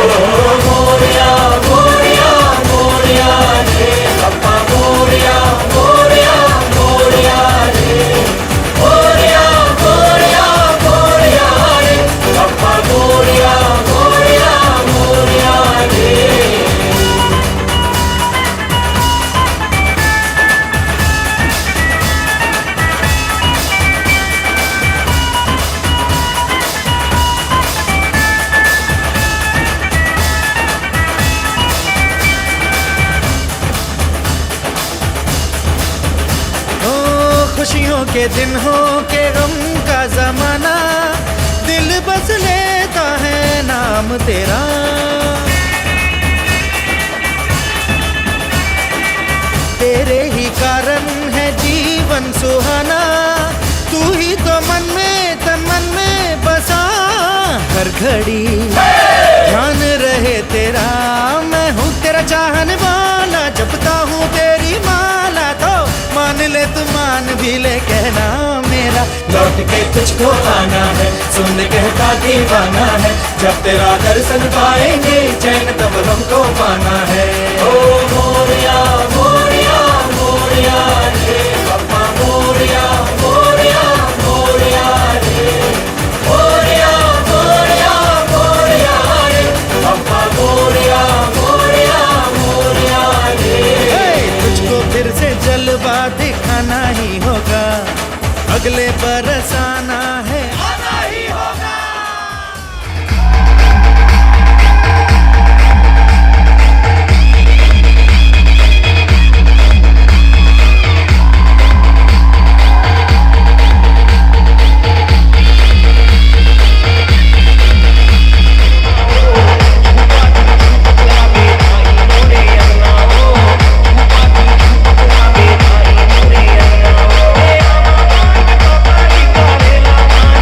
मोरिया मोरिया मोरिया रे पप्पा मोरिया मोरिया मोरिया रे, मोरिया मोरिया मोरिया रे पप्पा मोरिया मोरिया मोरिया रे। खुशियों के दिन हो के गम का जमाना, दिल बस लेता है नाम तेरा। तेरे ही कारण है जीवन सुहाना, तू ही तो मन में तन मन में बसा, हर घड़ी ध्यान रहे तेरा। मैं हूँ तेरा चाहने वाला, जपता हूँ तेरी माला, तो मान ले तू मान भी ले कहना मेरा, लौट के तुझको आना है, सुन कहता दीवाना है, जब तेरा दर्शन पाएंगे चैन तब हमको पाना है। ओ मोरिया मोरिया मोरिया रे पप्पा मोरिया मोरिया मोरिया रे, मोरिया मोरिया मोरिया रे पप्पा मोरिया मोरिया मोरिया रे। तुझको फिर से जलवा दिखाना ही होगा, अगले बरस आना है, आना ही होगा। Hey,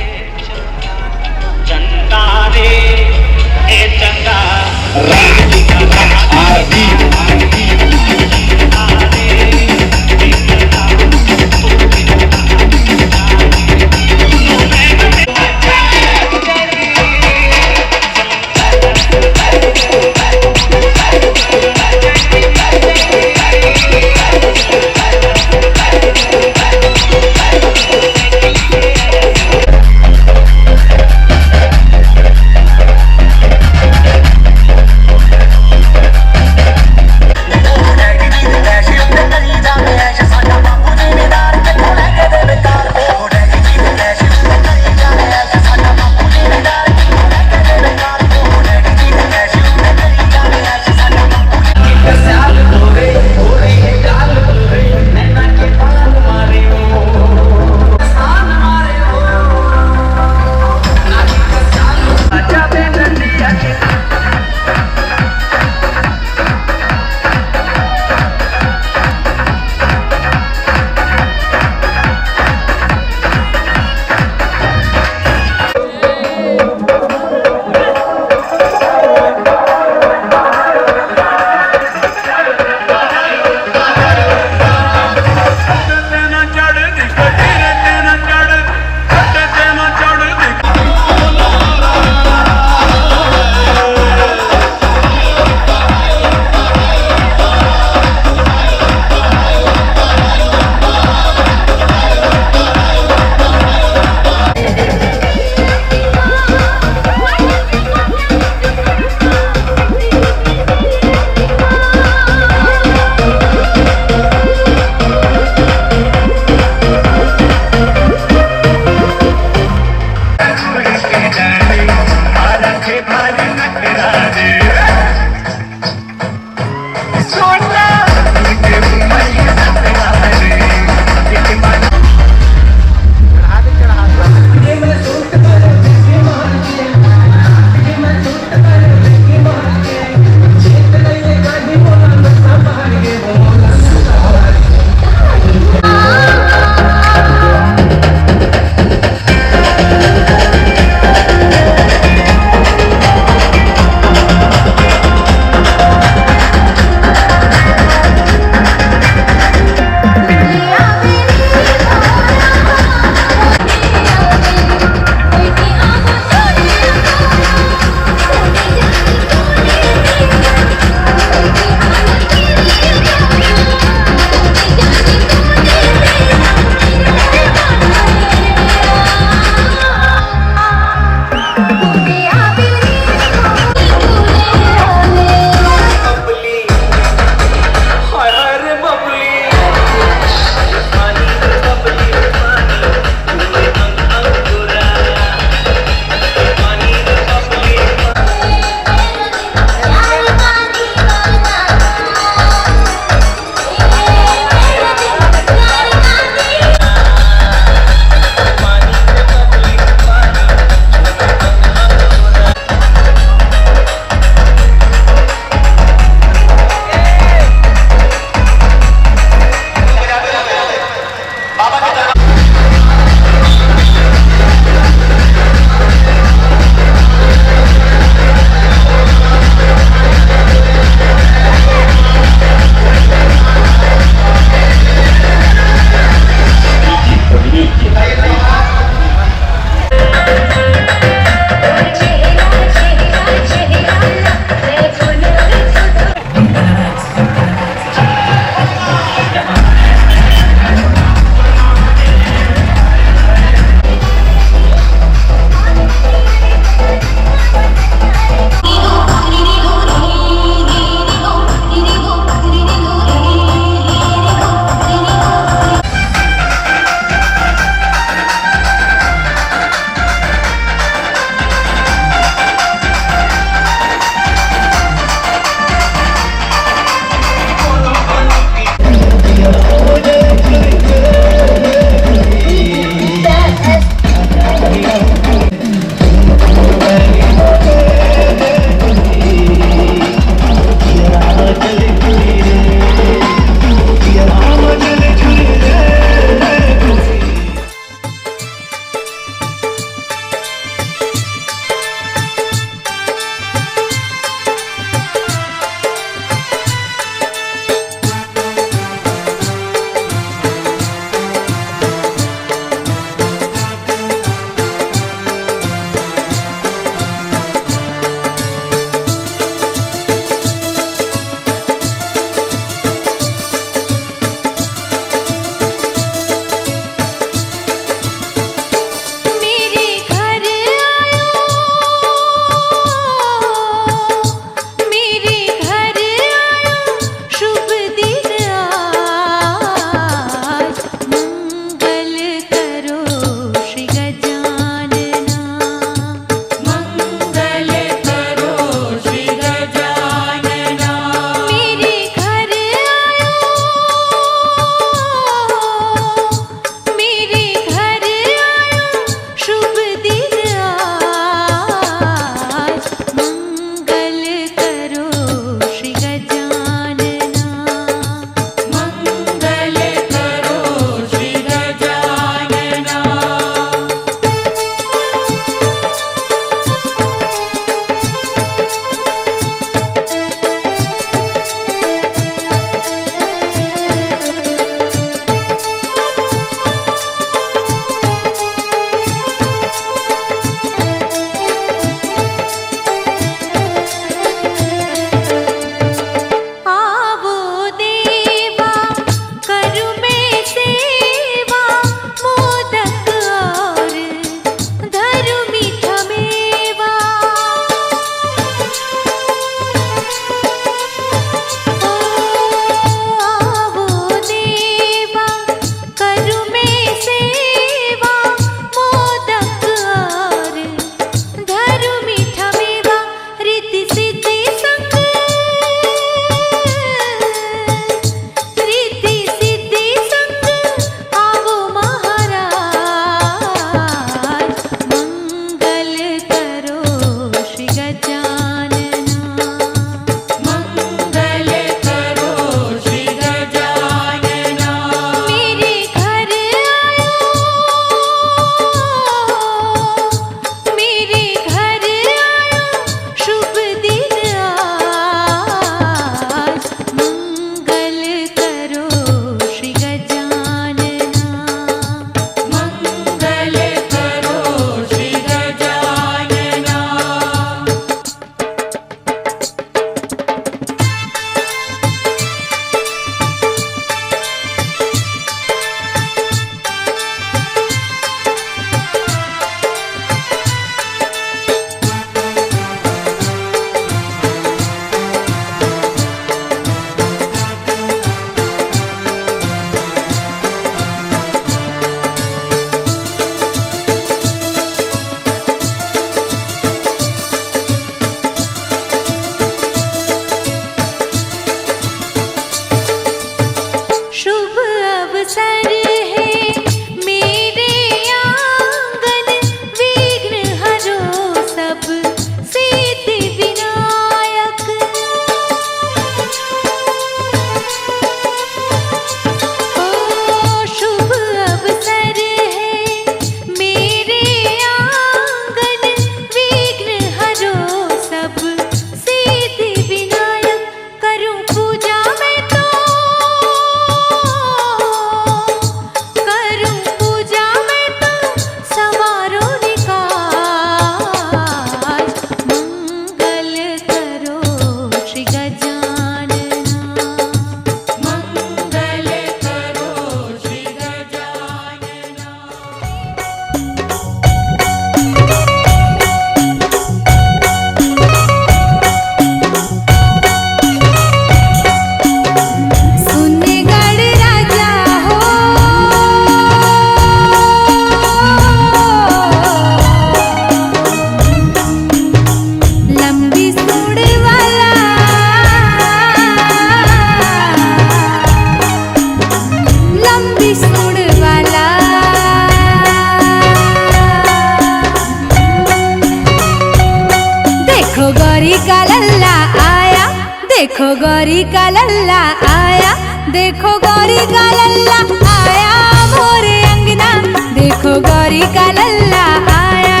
का लल्ला आया, देखो गौरी का लल्ला आया, देखो गौरी का लल्ला आया मोरे अंगना, देखो गौरी का लल्ला आया।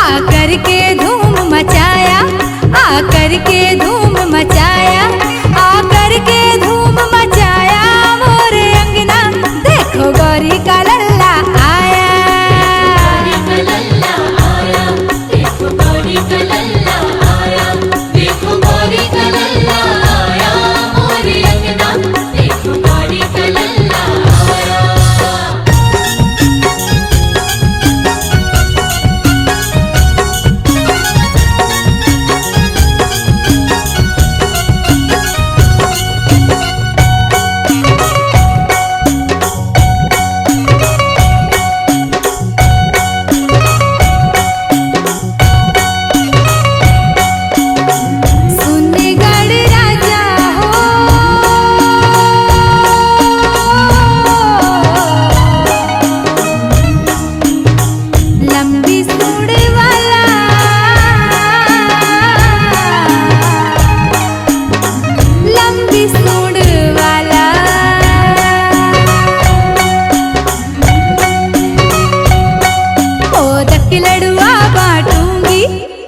आकर के धूम मचाया, आकर के धूम मचाया, आकर के धूम मचाया मोरे अंगना, देखो गौरी का लल्ला आया। देखो गौरी का लल्ला आया, देखो गौरी का लल्ला आया मोरे अंगना, देखो गौरी का लल्ला आया।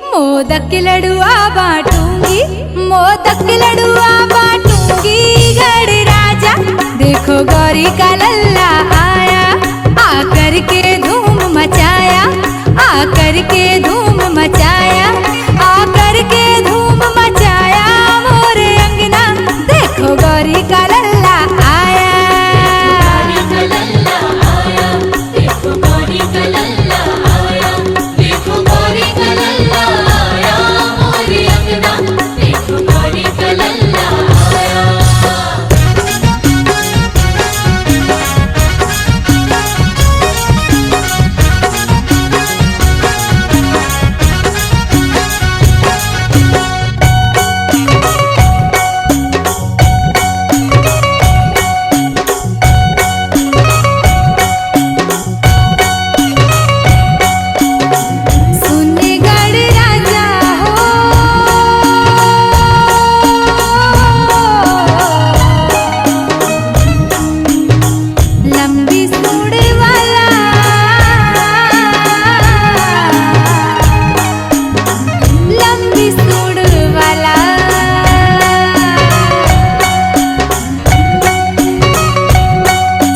मोदक के लडुआ बांटूंगी, मोदक के लडुआ बांटूंगी गढ़ राजा, देखो गौरी का लल्ला आया। आकर के धूम मचाया, आकर के धूम मचाया, आकर के धूम मचाया मोरे अंगना, देखो गौरी का लल्ला आया। गौरी का लल्ला आया, देखो गौरी का लल्ला आया, देखो गौरी का लल्ला आया मोरे अंगना, देखो गौरी का लल्ला आया।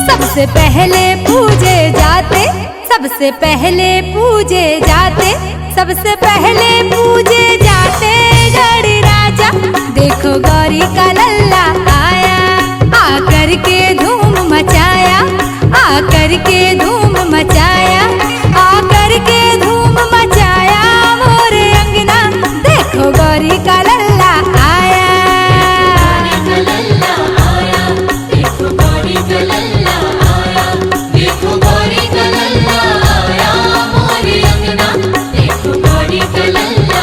सबसे पहले पूजे जाते, सबसे पहले पूजे जाते, सबसे पहले पूजे जाते गढ़ राजा, देखो गौरी का लल्ला आया। आकर के धूम मचाया, आकर के धूम मचाया, आकर के धूम मचाया मोरे अंगना, देखो गौरी का लल्ला आया। गौरी का लल्ला आया, देखो गौरी का लल्ला आया, देखो गौरी का लल्ला आया मोरे अंगना, देखो गौरी का लल्ला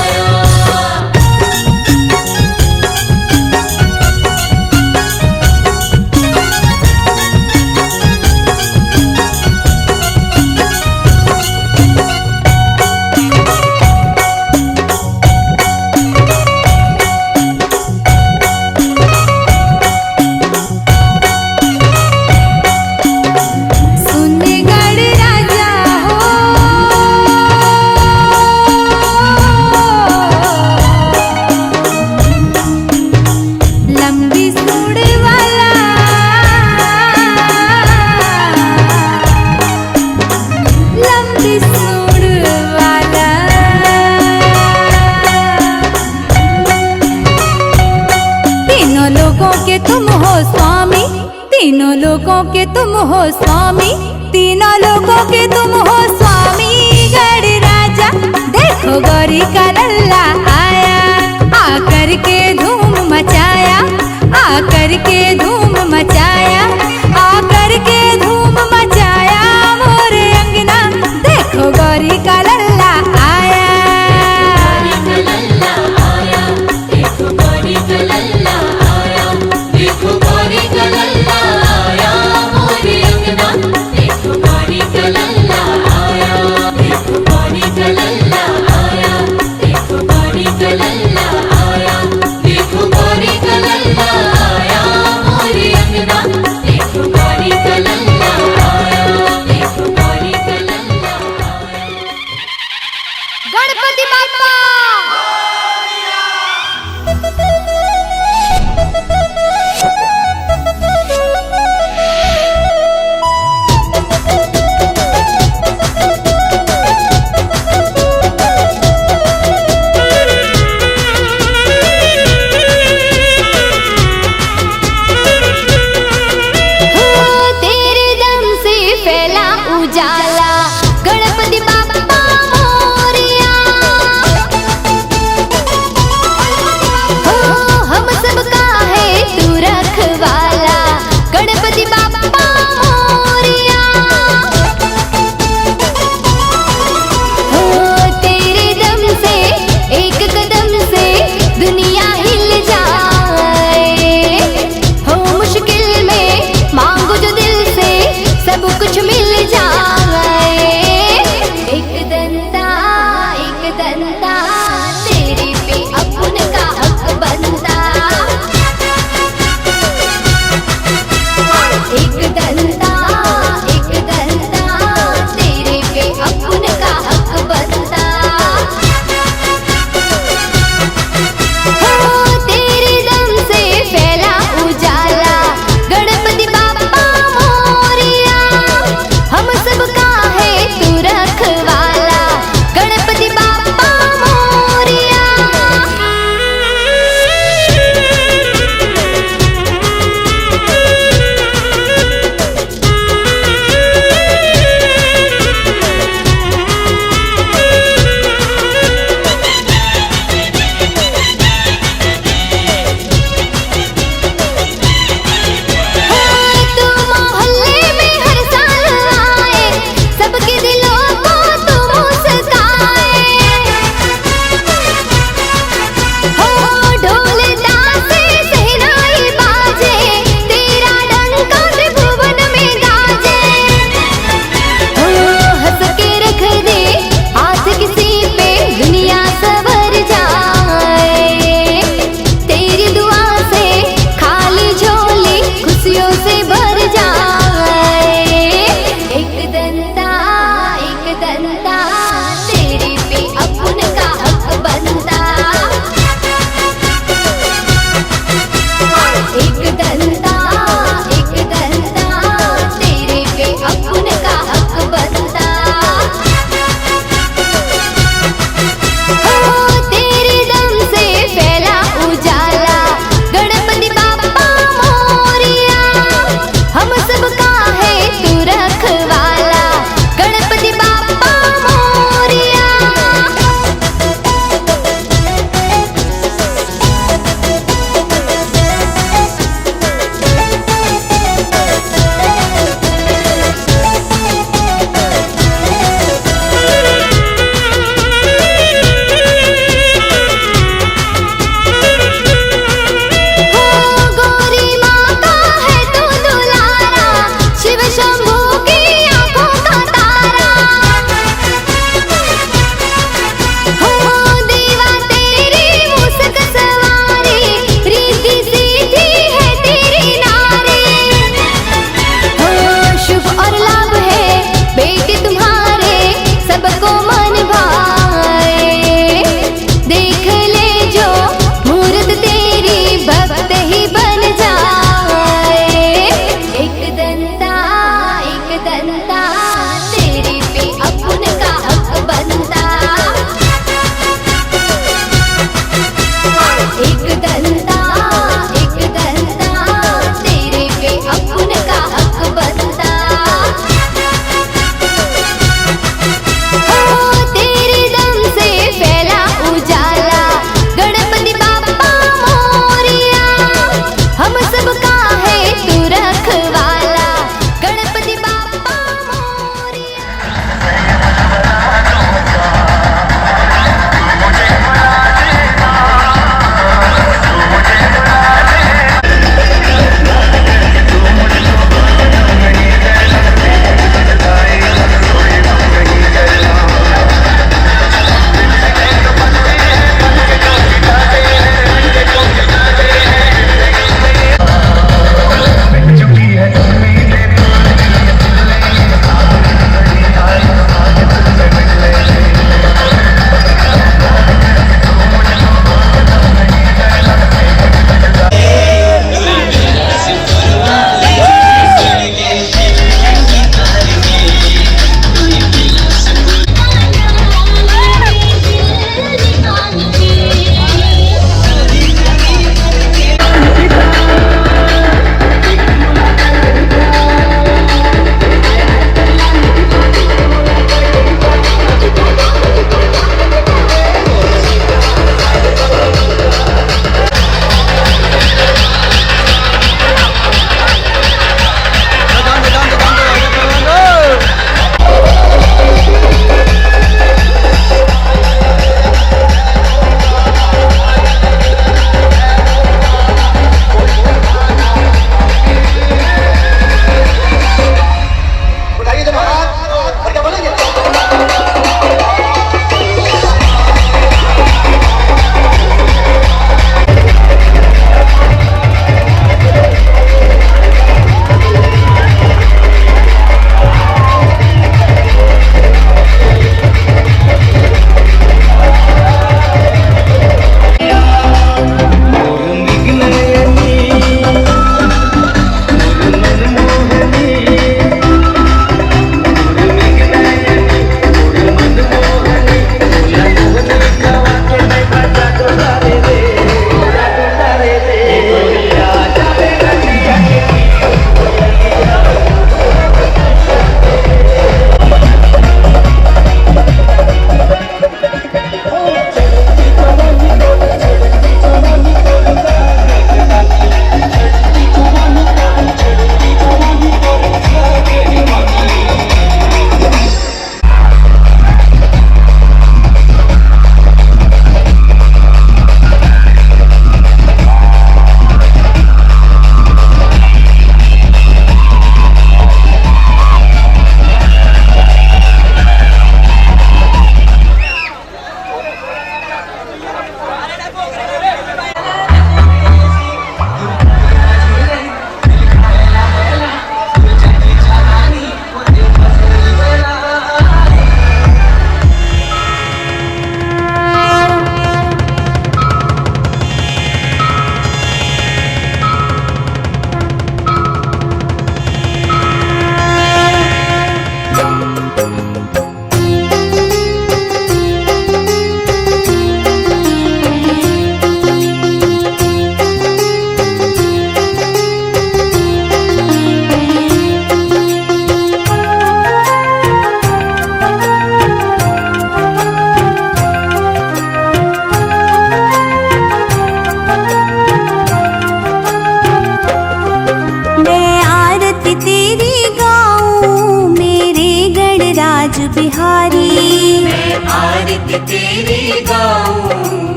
आया। तीनों लोगों के तुम हो स्वामी, तीनों लोगों के तुम हो स्वामी गढ़ राजा, देखो गौरी का लल्ला आया। आकर के धूम मचाया, आकर के धूम मचाया, आकर के धूम मचाया मोरे अंगना, देखो गौरी का लल्ला आया। गौरी का लल्ला आया, देखो गौरी का लल्ला आया, देखो गौरी का लल्ला आया मोरे अंगना, देखो गौरी का लल्ला आया, देखो गौरी का लल्ला आया, देखो उजाला गणपति बाप्पा मोरया।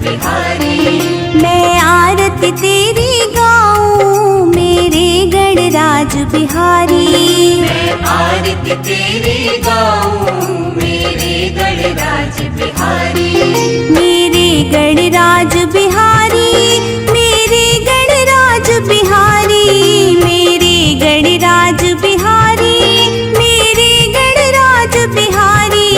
बिहारी। मैं आरती तेरी गाऊं मेरे गणराज बिहारी। मैं आरती तेरी गाऊं मेरे गणराज बिहारी। मेरे गणराज बिहारी, मेरे गणराज बिहारी, मेरे गणराज बिहारी, मेरे गणराज बिहारी।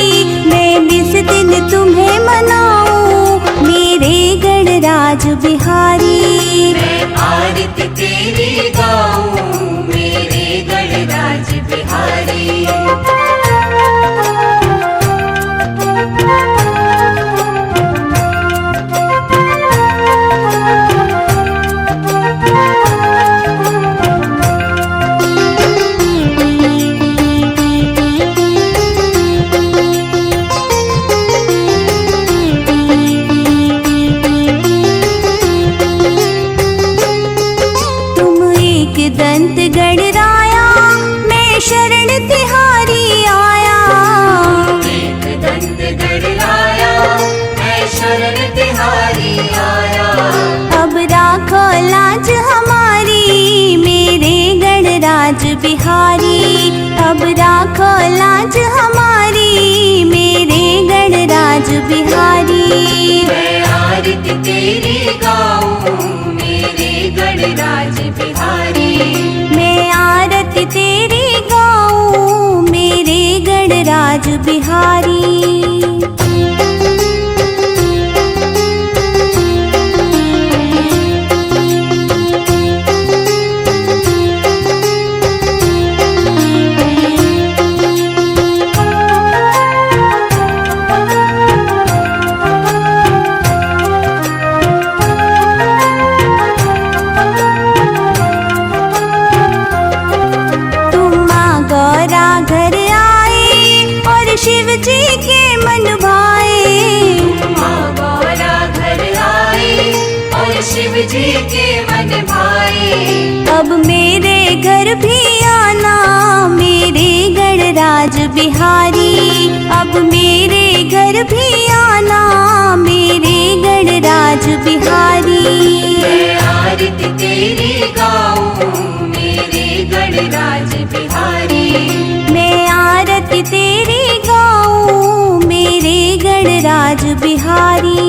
मैं जिस दिन तुम्हें मनाऊं मेरे गणराज बिहारी। मैं आरती तेरी गाऊं मेरे गणराज बिहारी। दंत गणराया मैं शरण तिहारी आया। एक दंत गणराया मैं शरण तिहारी आया। अब राखो लाज हमारी मेरे गणराज बिहारी। अब राखो लाज हमारी मेरे गणराज बिहारी। मैं आरती तेरी गाऊं मेरे गणराज बिहारी। मैं आरती तेरी गाऊं मेरे गणराज बिहारी। शिव जी के मन भाए। माँ गौरा घर आए और शिव जी के मन भाए। अब मेरे घर भी आना मेरे गणराज बिहारी। अब मेरे घर भी आना मेरे गणराज बिहारी। मैं आरती तेरी गाऊं मेरे गणराज बिहारी। मैं आरती तेरी गाऊं मेरे गणराज बिहारी।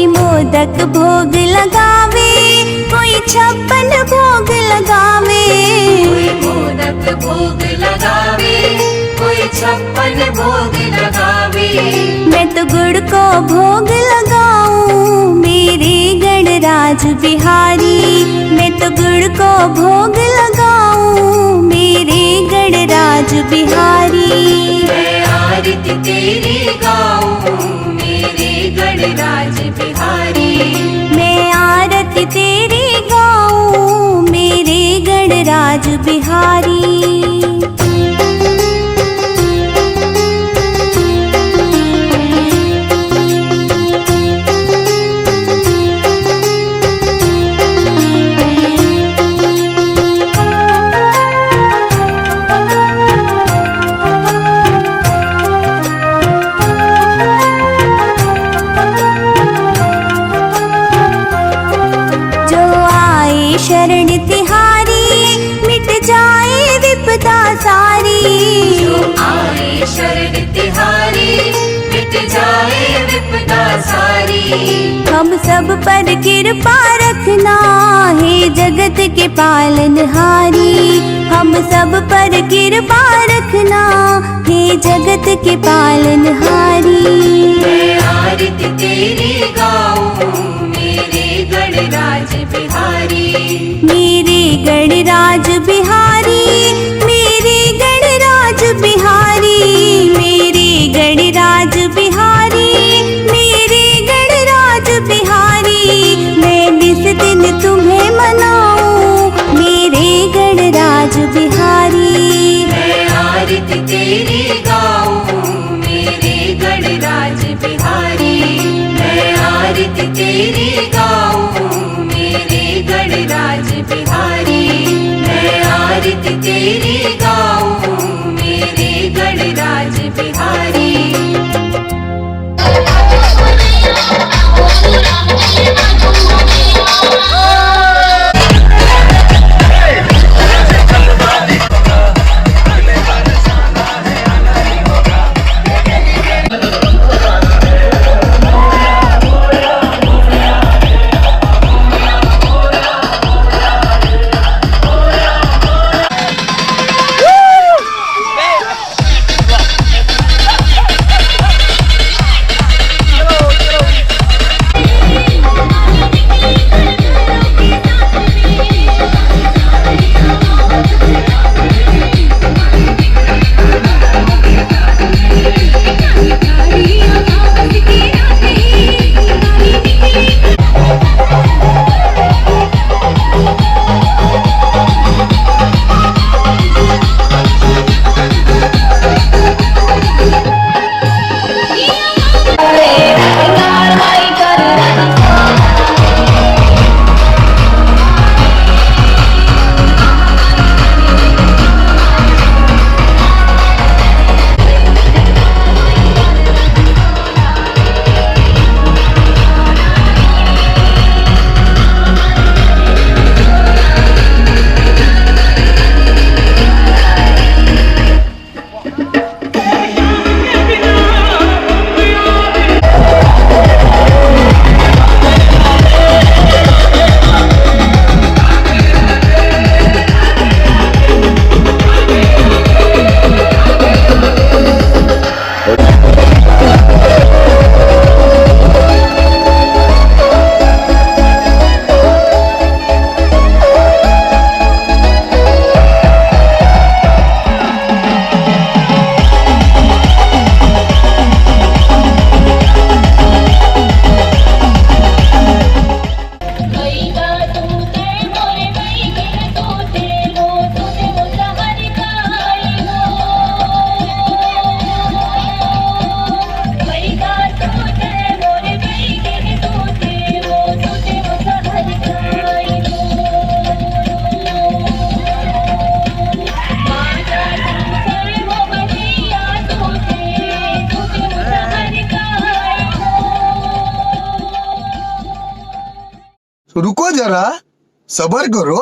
मोदक भोग लगावे कोई 56 भोग लगावे। कोई मोदक भोग लगावे कोई 56 भोग लगावे। मैं तो गुड़ को भोग लगाऊं मेरे गणराज बिहारी। मैं तो गुड़ को भोग लगाऊं मेरे गणराज बिहारी। मैं आरती तेरी गाऊं मेरे गणराज बिहारी। मैं आरती तेरी गाऊं मेरे गणराज बिहारी। शरण तिहारी मिट जाए विपदा सारी। जो आए शरण तिहारी मिट जाए विपदा सारी। हम सब पर कृपा रखना हे जगत के पालनहारी। हम सब पर कृपा रखना हे जगत के पालनहारी। मैं आरती तेरी गाऊं मेरे गणराज बिहारी। मेरे गणराज बिहारी, मेरे गणराज बिहारी, मेरे गणराज बिहारी, मेरे गणराज बिहारी। मैं जिस दिन तुम्हें मनाऊं मेरे तेरी गाऊं मेरे गणराज बिहारी, मैं आरती तेरी गाऊं मेरे गणराज बिहारी। रुको जरा, सबर करो।